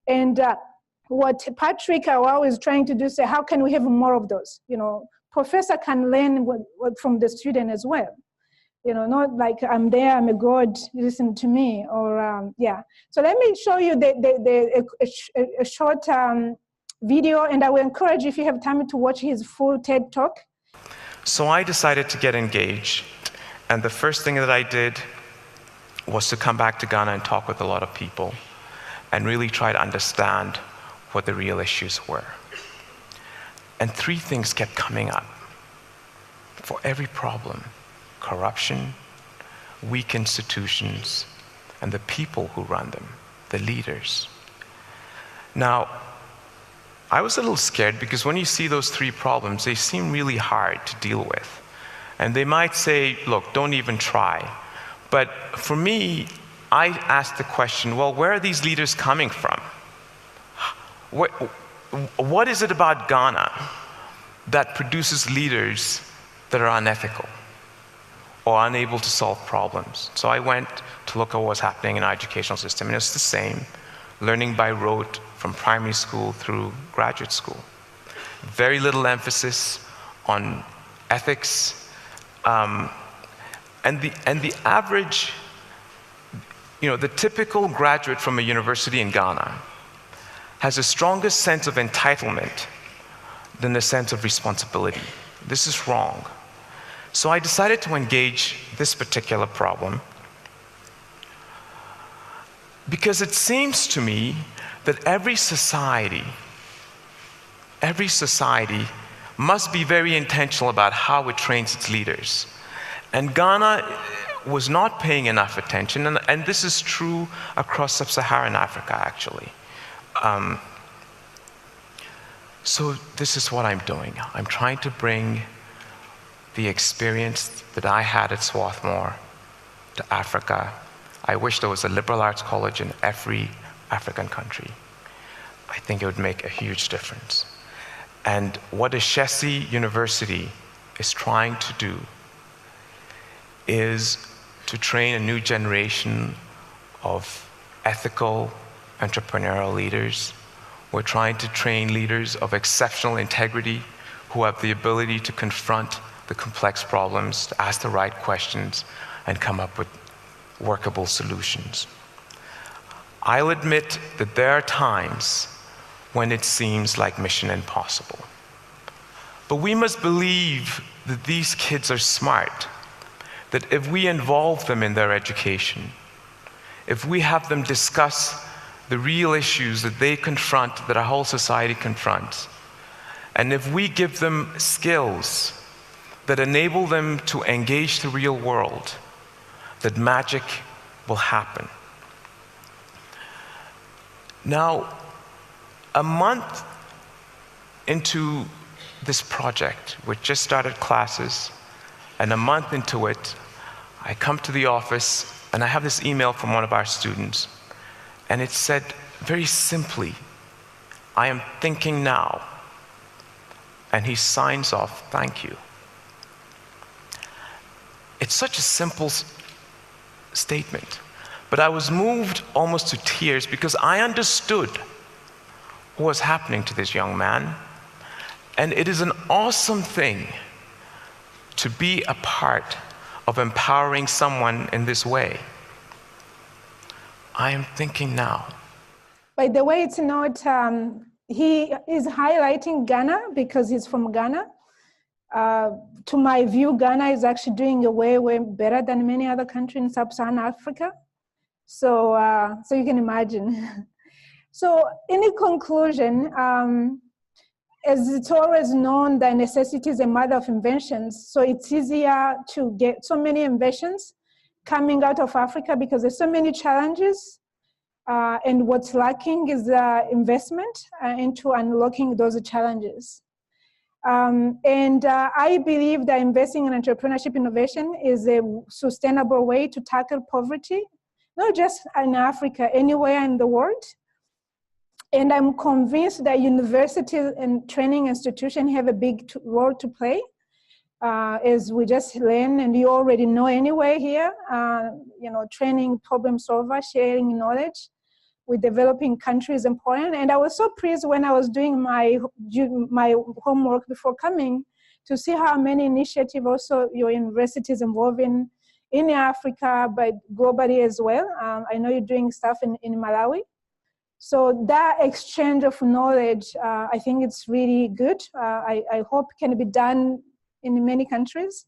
S2: And what Patrick Arau is trying to do is say, how can we have more of those? Professor can learn from the student as well. Not like I'm there, I'm a god, listen to me, or yeah. So let me show you a short video, and I will encourage you, if you have time, to watch his full TED Talk.
S3: So I decided to get engaged, and the first thing that I did was to come back to Ghana and talk with a lot of people and really try to understand what the real issues were. And three things kept coming up for every problem: corruption, weak institutions, and the people who run them, the leaders. Now, I was a little scared because when you see those three problems, they seem really hard to deal with. And they might say, look, don't even try. But for me, I asked the question, well, where are these leaders coming from? What is it about Ghana that produces leaders that are unethical or unable to solve problems? So I went to look at what was happening in our educational system, and it's the same, learning by rote from primary school through graduate school. Very little emphasis on ethics, and the average, the typical graduate from a university in Ghana has the strongest sense of entitlement than the sense of responsibility. This is wrong. So I decided to engage this particular problem Because it seems to me that every society must be very intentional about how it trains its leaders. And Ghana was not paying enough attention, and this is true across sub-Saharan Africa, actually. So this is what I'm doing. I'm trying to bring the experience that I had at Swarthmore to Africa. I wish there was a liberal arts college in every African country. I think it would make a huge difference. And what SST University is trying to do is to train a new generation of ethical entrepreneurial leaders. We're trying to train leaders of exceptional integrity who have the ability to confront the complex problems, to ask the right questions, and come up with workable solutions. I'll admit that there are times when it seems like mission impossible. But we must believe that these kids are smart, that if we involve them in their education, if we have them discuss the real issues that they confront, that our whole society confronts, and if we give them skills that enable them to engage the real world, that magic will happen. Now, a month into this project, we just started classes, and a month into it, I come to the office and I have this email from one of our students, and it said very simply, "I am thinking now." And he signs off, "Thank you." It's such a simple statement, but I was moved almost to tears because I understood what was happening to this young man. And it is an awesome thing to be a part of empowering someone in this way. I am thinking now.
S2: By the way, it's not, he is highlighting Ghana because he's from Ghana. To my view, Ghana is actually doing way, way better than many other countries in sub-Saharan Africa. So you can imagine. So in conclusion, as it's always known that necessity is a mother of inventions, so it's easier to get so many inventions coming out of Africa because there's so many challenges, and what's lacking is investment into unlocking those challenges. I believe that investing in entrepreneurship innovation is a sustainable way to tackle poverty, not just in Africa, anywhere in the world. And I'm convinced that universities and training institutions have a big role to play, as we just learn, and you already know anyway here, training problem solvers, sharing knowledge with developing countries is important. And I was so pleased when I was doing my homework before coming to see how many initiatives also your university is involved in Africa, but globally as well. I know you're doing stuff in Malawi. So that exchange of knowledge, I think it's really good. I hope can be done in many countries.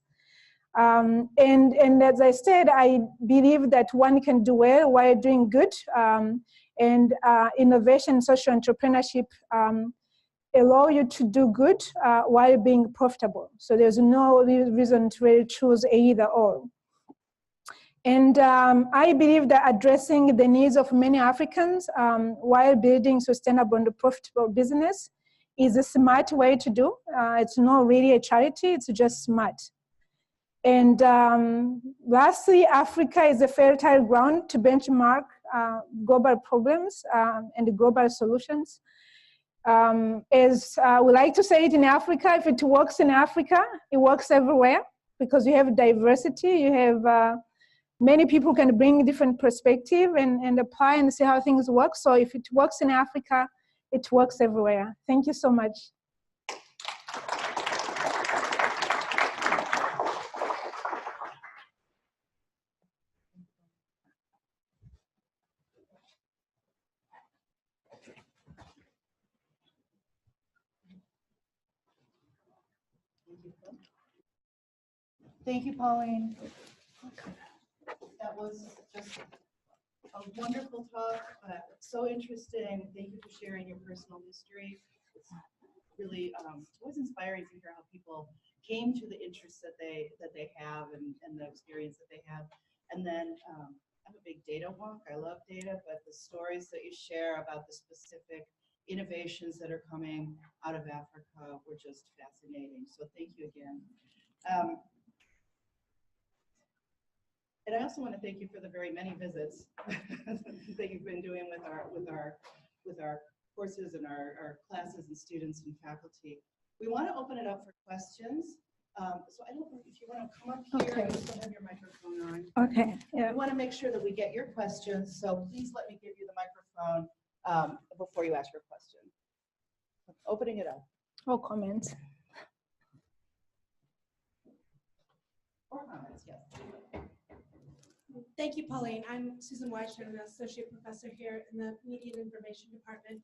S2: And as I said, I believe that one can do well while doing good. And innovation, social entrepreneurship allow you to do good while being profitable. So there's no reason to really choose either or. And I believe that addressing the needs of many Africans while building sustainable and profitable business is a smart way to do. It's not really a charity, it's just smart. And lastly, Africa is a fertile ground to benchmark global problems and global solutions. As we like to say it in Africa, if it works in Africa, it works everywhere because you have diversity, you have many people can bring different perspective and apply and see how things work. So if it works in Africa, it works everywhere. Thank you so much.
S1: Thank you, Pauline. That was just a wonderful talk, so interesting. Thank you for sharing your personal history. It's really always inspiring to hear how people came to the interests that they have and the experience that they have. And then I'm a big data wonk. I love data, but the stories that you share about the specific innovations that are coming out of Africa were just fascinating. So thank you again. And I also want to thank you for the very many visits that you've been doing with our courses and our classes and students and faculty. We want to open it up for questions. So I don't know if you want to come up here.
S2: Okay.
S1: You still have your microphone on.
S2: Okay. Yeah.
S1: We want to make sure that we get your questions. So please let me give you the microphone before you ask your question. Opening it up.
S2: Or comments.
S1: Or comments, yes.
S4: Thank you, Pauline. I'm Susan Weiss. I'm an associate professor here in the Media and Information Department.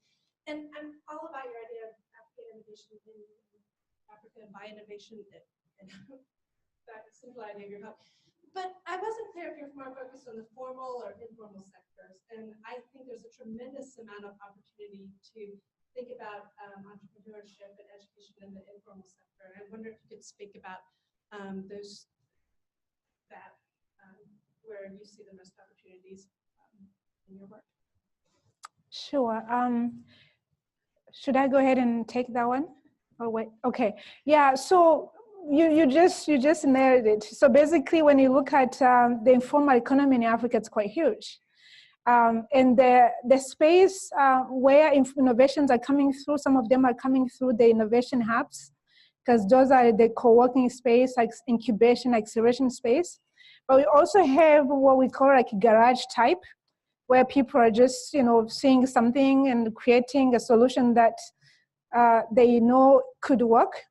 S4: And I'm all about your idea of African innovation in Africa by innovation. And that's a simple idea of your talk. But I wasn't clear if you're more focused on the formal or informal sectors. And I think there's a tremendous amount of opportunity to think about entrepreneurship and education in the informal sector. And I wonder if you could speak about where you see the most opportunities in your work.
S2: Sure. Should I go ahead and take that one? Oh wait. Okay. Yeah. So you just nailed it. So basically, when you look at the informal economy in Africa, it's quite huge. And the space where innovations are coming through, some of them are coming through the innovation hubs, because those are the co-working space, like incubation, acceleration space. But we also have what we call like garage type, where people are just, seeing something and creating a solution that they know could work.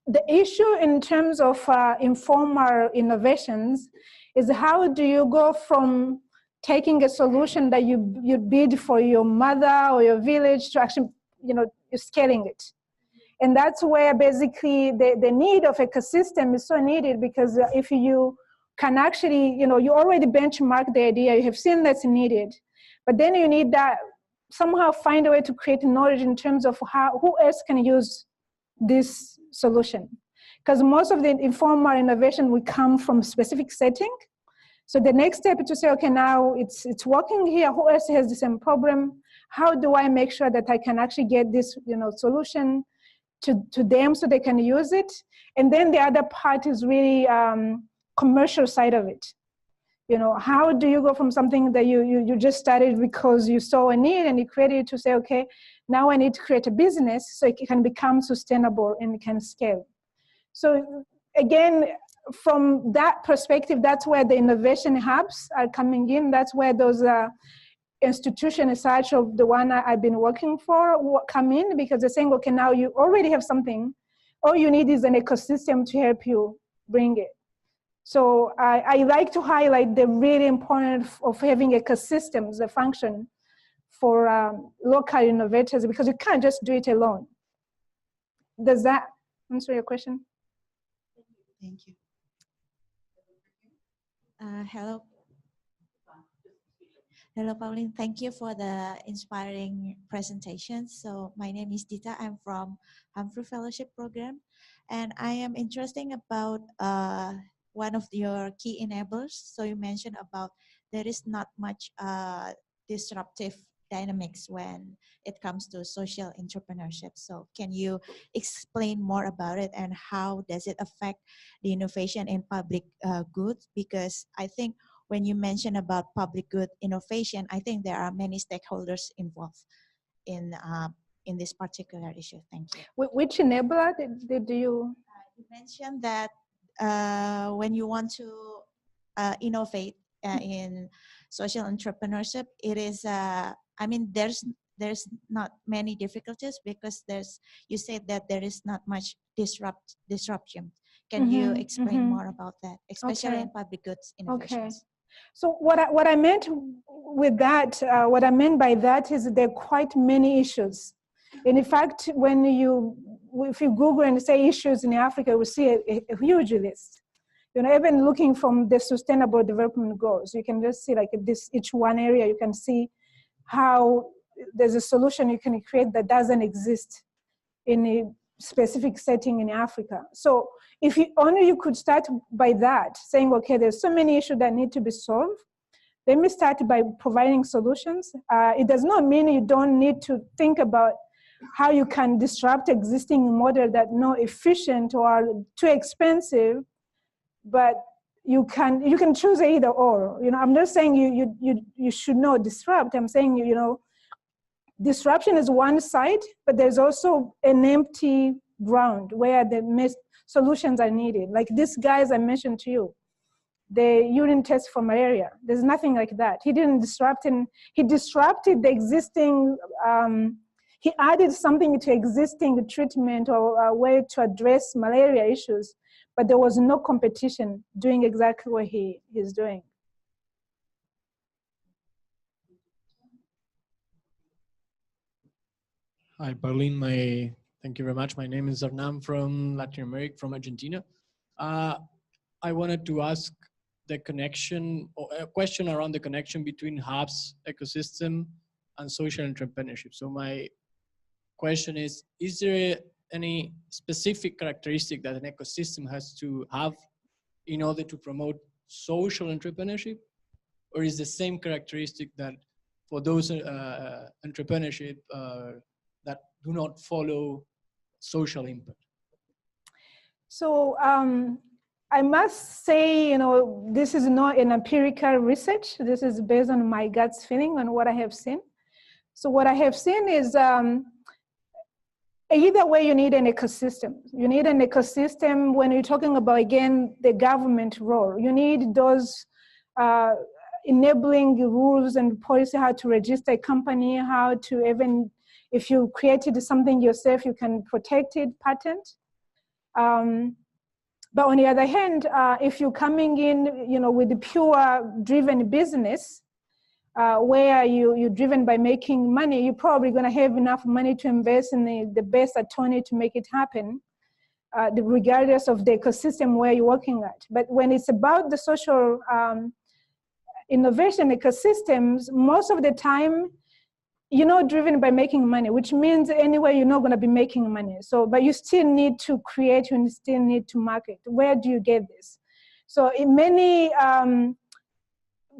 S2: The issue in terms of informal innovations is how do you go from taking a solution that you bid for your mother or your village to actually, you're scaling it. And that's where basically the need of ecosystem is so needed, because if you can actually, you already benchmark the idea, you have seen that's needed, but then you need that somehow find a way to create knowledge in terms of who else can use this solution. Because most of the informal innovation will come from specific setting. So the next step is to say, okay, now it's working here. Who else has the same problem? How do I make sure that I can actually get this, solution to them so they can use it? And then the other part is really commercial side of it. How do you go from something that you just started because you saw a need and you created it to say, okay, now I need to create a business so it can become sustainable and it can scale. So again, from that perspective, that's where the innovation hubs are coming in. That's where those institutions such of the one I've been working for come in, because they're saying, okay, now you already have something. All you need is an ecosystem to help you bring it. So I like to highlight the really importance of having ecosystems that function for local innovators, because you can't just do it alone. Does that answer your question?
S1: Thank you.
S5: Hello. Hello, Pauline. Thank you for the inspiring presentation. So my name is Dita. I'm from Humphrey Fellowship Program, and I am interested about one of your key enablers. So you mentioned about there is not much disruptive dynamics when it comes to social entrepreneurship. So can you explain more about it, and how does it affect the innovation in public goods? Because I think when you mention about public good innovation, I think there are many stakeholders involved in this particular issue. Thank you.
S2: Which enabler did you?
S5: You mentioned that when you want to innovate in social entrepreneurship, it is, there's not many difficulties, because you said that there is not much disruption. Can you explain more about that, especially in public goods innovations?
S2: Okay. So what I meant with that, what I meant by that is there are quite many issues. And in fact, if you Google and say issues in Africa, we see a huge list. You know, even looking from the sustainable development goals, you can just see like this, each one area, you can see how there's a solution you can create that doesn't exist in a specific setting in Africa. So if you could start by that, saying, okay, there's so many issues that need to be solved. Let me start by providing solutions. It does not mean you don't need to think about how you can disrupt existing model that not efficient or too expensive, but you can choose either or. You know, I'm not saying you should not disrupt. I'm saying, you know, disruption is one side, but there's also an empty ground where the solutions are needed. Like these guys I mentioned to you, the urine test for malaria. There's nothing like that. He didn't disrupt, and he disrupted the existing, he added something to existing treatment or a way to address malaria issues, but there was no competition doing exactly what he's doing.
S6: Hi, Pauline. Thank you very much. My name is Arnam from Latin America, from Argentina. I wanted to ask the connection, or a question around the connection between hubs, ecosystem, and social entrepreneurship. So my question is there any specific characteristic that an ecosystem has to have in order to promote social entrepreneurship? Or is the same characteristic that for those entrepreneurship that do not follow social impact?
S2: So I must say, you know, this is not an empirical research. This is based on my gut's feeling and what I have seen. So what I have seen is either way, you need an ecosystem. You need an ecosystem when you're talking about, again, the government role. You need those enabling rules and policy, how to register a company, how to even, if you created something yourself, you can protect it, patent. But on the other hand, if you're coming in, you know, with the pure driven business, where you're driven by making money, you're probably going to have enough money to invest in the best attorney to make it happen, regardless of the ecosystem where you're working at. But when it's about the social innovation ecosystems, most of the time, you're not driven by making money, which means anyway, you're not going to be making money. So, but you still need to create, you still need to market. Where do you get this? So in many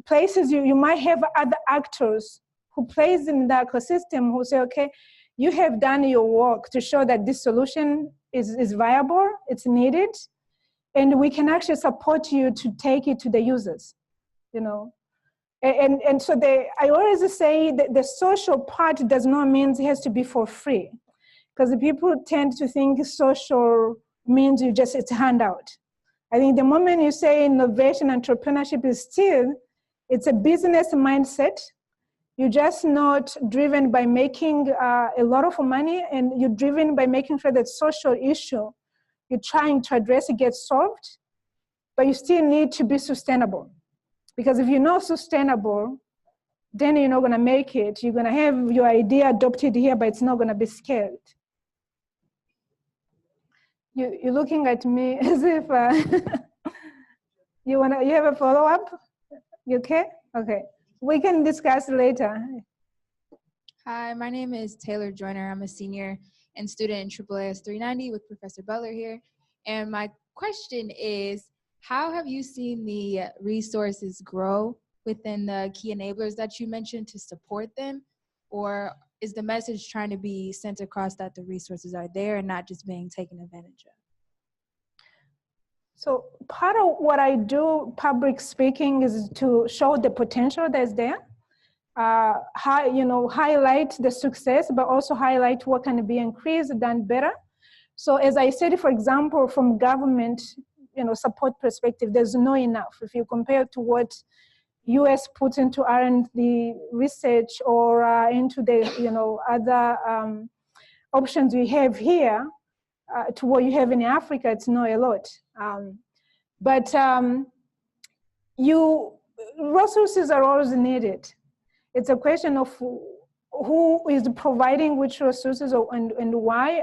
S2: places, you might have other actors who plays in the ecosystem who say, okay, you have done your work to show that this solution is viable, it's needed, and we can actually support you to take it to the users, you know. And so I always say that the social part does not mean it has to be for free, because the people tend to think social means it's a handout. I think the moment you say innovation, entrepreneurship is still, it's a business mindset. You're just not driven by making a lot of money, and you're driven by making sure that social issue you're trying to address it gets solved, but you still need to be sustainable. Because if you're not sustainable, then you're not going to make it. You're going to have your idea adopted here, but it's not going to be scaled. You're looking at me as if you have a follow-up? You okay? Okay. We can discuss later.
S7: Hi, my name is Taylor Joyner. I'm a senior and student in AAAS 390 with Professor Butler here. And my question is, how have you seen the resources grow within the key enablers that you mentioned to support them? Or is the message trying to be sent across that the resources are there and not just being taken advantage of?
S2: So part of what I do, public speaking, is to show the potential that's there. Highlight the success, but also highlight what can be increased, done better. So as I said, for example, from government, support perspective, there's not enough. If you compare to what US puts into R&D research or into the other options we have here to what you have in Africa, it's not a lot. Resources are always needed. It's a question of who is providing which resources and why.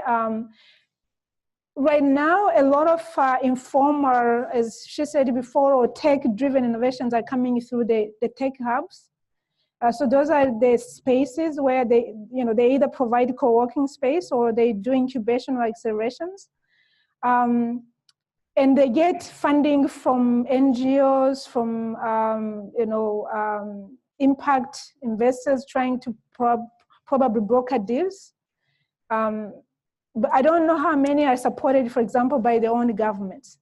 S2: right now, a lot of informal, as she said before, or tech-driven innovations are coming through the tech hubs. So those are the spaces where they either provide co-working space or they do incubation or accelerations. And they get funding from NGOs, from impact investors trying to probably broker deals. But I don't know how many are supported, for example, by their own governments.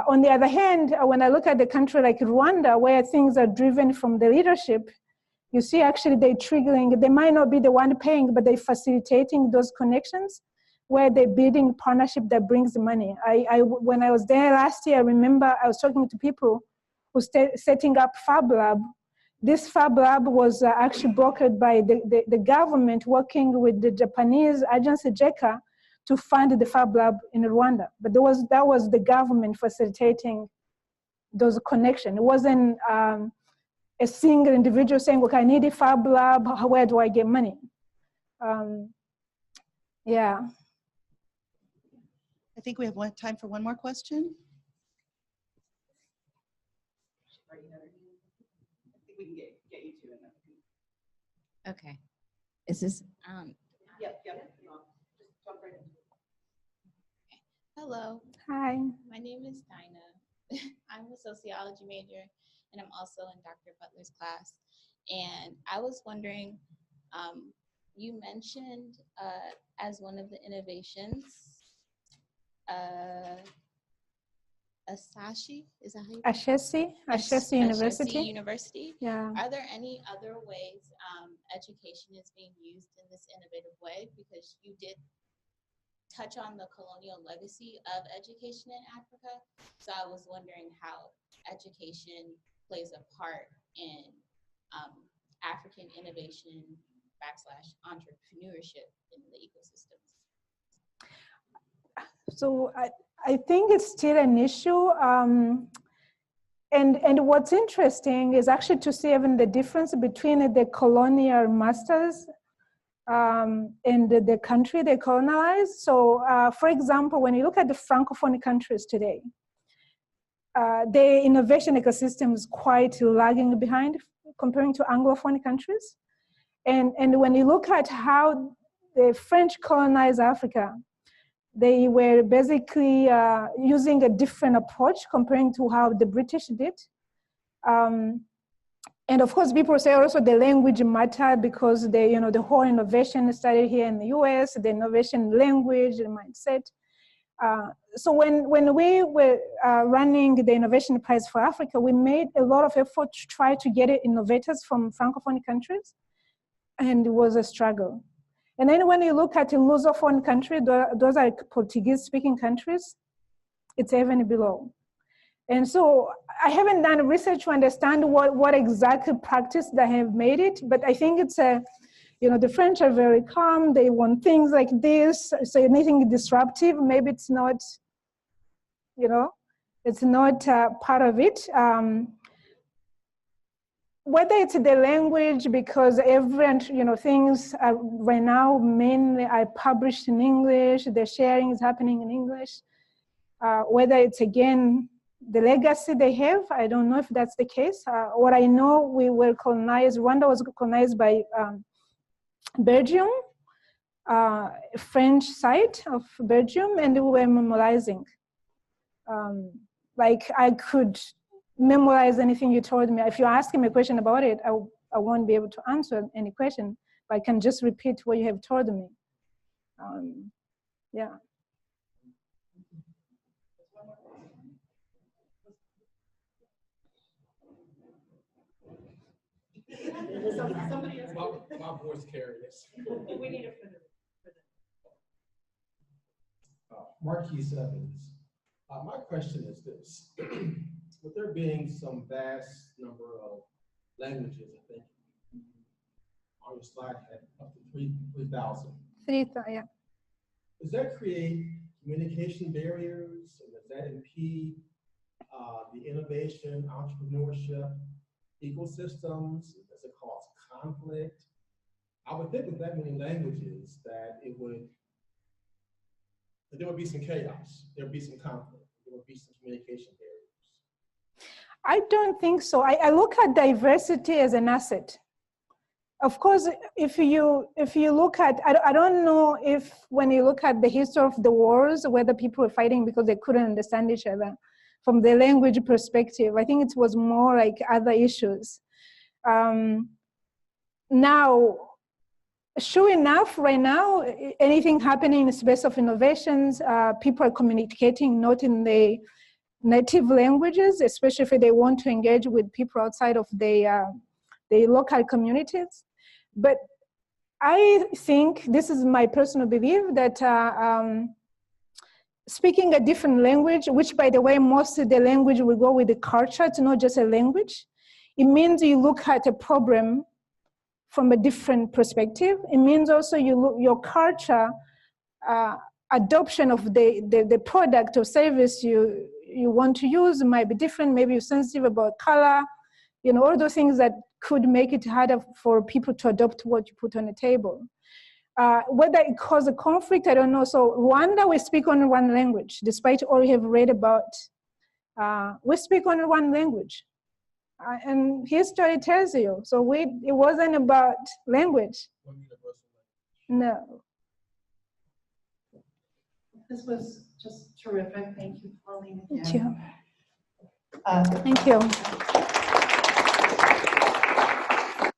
S2: On the other hand, when I look at the country like Rwanda, where things are driven from the leadership, you see actually they're triggering, they might not be the one paying, but they're facilitating those connections where they're building partnership that brings the money. When I was there last year, I remember I was talking to people who setting up Fab Lab. This Fab Lab was actually brokered by the government working with the Japanese agency JECA to fund the Fab Lab in Rwanda. But that was the government facilitating those connections. It wasn't a single individual saying, okay, I need a Fab Lab, where do I get money? Yeah.
S1: I think we have time for one more question. I think we can get you two in there.
S8: Okay. Is this
S1: Yep. Just jump right in.
S8: Hello,
S2: Hi.
S8: my name is Dinah. I'm a sociology major and I'm also in Dr. Butler's class. And I was wondering, you mentioned as one of the innovations, Asahi, is that how you
S2: Ashesi University.
S8: University.
S2: Yeah.
S8: Are there any other ways education is being used in this innovative way? Because you did touch on the colonial legacy of education in Africa. So I was wondering how education plays a part in African innovation / entrepreneurship in the ecosystems.
S2: So I think it's still an issue. And what's interesting is actually to see even the difference between the colonial masters and the country they colonized. So for example, when you look at the Francophone countries today, the innovation ecosystem is quite lagging behind comparing to Anglophone countries. And when you look at how the French colonized Africa, they were basically using a different approach comparing to how the British did. And of course, people say also the language mattered because the whole innovation started here in the US, the innovation language, the mindset. So when we were running the Innovation Prize for Africa, we made a lot of effort to try to get innovators from Francophone countries, and it was a struggle. And then when you look at a Lusophone country, those are Portuguese-speaking countries, it's even below. And so I haven't done research to understand what exactly practice that have made it, but I think it's the French are very calm, they want things like this, so anything disruptive, maybe it's not, it's not part of it. Whether it's the language, because things are right now mainly are published in English, the sharing is happening in English. Whether it's again the legacy they have, I don't know if that's the case. What I know, we were colonized. Rwanda was colonized by Belgium, French side of Belgium, and we were memorizing. Like I could memorize anything you told me. If you ask me a question about it, I won't be able to answer any question, but I can just repeat what you have told me. Yeah.
S1: Somebody else.
S9: My voice carries.
S1: We need it for the.
S9: Marquise Evans. My question is this. With there being some vast number of languages, I think on your slide had up to 3,000.
S2: 3,000, yeah.
S9: Does that create communication barriers? And does that impede the innovation, entrepreneurship, ecosystems? Does it cause conflict? I would think with that many languages that it would that there would be some chaos, there would be some conflict, there would be some communication barriers?
S2: I don't think so. I look at diversity as an asset. Of course, if you look at, I don't know if when you look at the history of the wars, whether people were fighting because they couldn't understand each other. From the language perspective, I think it was more like other issues. Now, sure enough, right now, anything happening in the space of innovations, people are communicating not in the native languages, especially if they want to engage with people outside of the local communities. But I think, this is my personal belief, that speaking a different language, which by the way, most of the language will go with the culture, it's not just a language. It means you look at a problem from a different perspective. It means also you look, your culture, adoption of the product or service you want to use might be different. Maybe you're sensitive about color, you know, all those things that could make it harder for people to adopt what you put on the table. Whether it causes a conflict, I don't know. So Rwanda, we speak only one language, despite all you have read about. We speak only one language. And history tells you. So it wasn't about language. No.
S1: This was just terrific. Thank you, Pauline.
S2: Thank you.
S1: Thank you.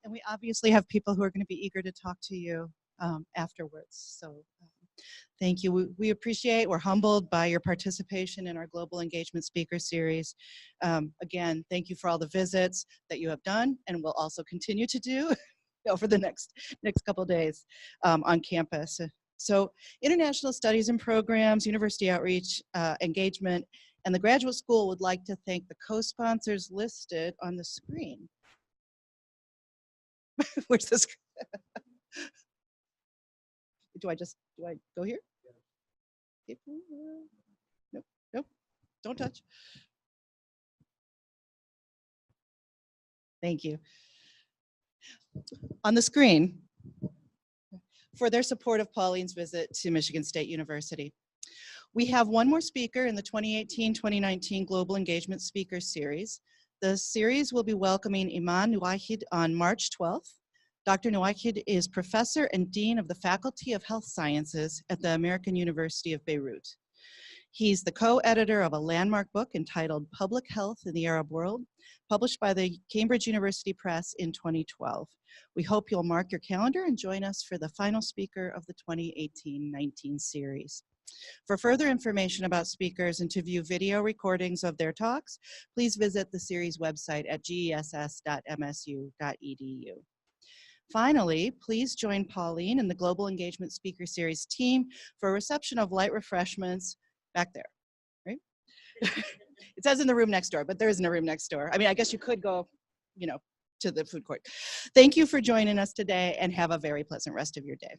S1: And we obviously have people who are going to be eager to talk to you afterwards. So thank you. We appreciate, we're humbled by your participation in our Global Engagement Speaker Series. Again, thank you for all the visits that you have done and will also continue to do over the next couple of days on campus. So international studies and programs, university outreach, engagement, and the graduate school would like to thank the co-sponsors listed on the screen. Where's the screen? Do I go here? Nope, nope, don't touch. Thank you. On the screen, for their support of Pauline's visit to Michigan State University. We have one more speaker in the 2018-2019 Global Engagement Speaker Series. The series will be welcoming Iman Nouahid on March 12th. Dr. Nouahid is professor and dean of the Faculty of Health Sciences at the American University of Beirut. He's the co-editor of a landmark book entitled Public Health in the Arab World, published by the Cambridge University Press in 2012. We hope you'll mark your calendar and join us for the final speaker of the 2018-19 series. For further information about speakers and to view video recordings of their talks, please visit the series website at gess.msu.edu. Finally, please join Pauline and the Global Engagement Speaker Series team for a reception of light refreshments back there, right? It says in the room next door, but there isn't a room next door. I mean, I guess you could go, you know, to the food court. Thank you for joining us today and have a very pleasant rest of your day.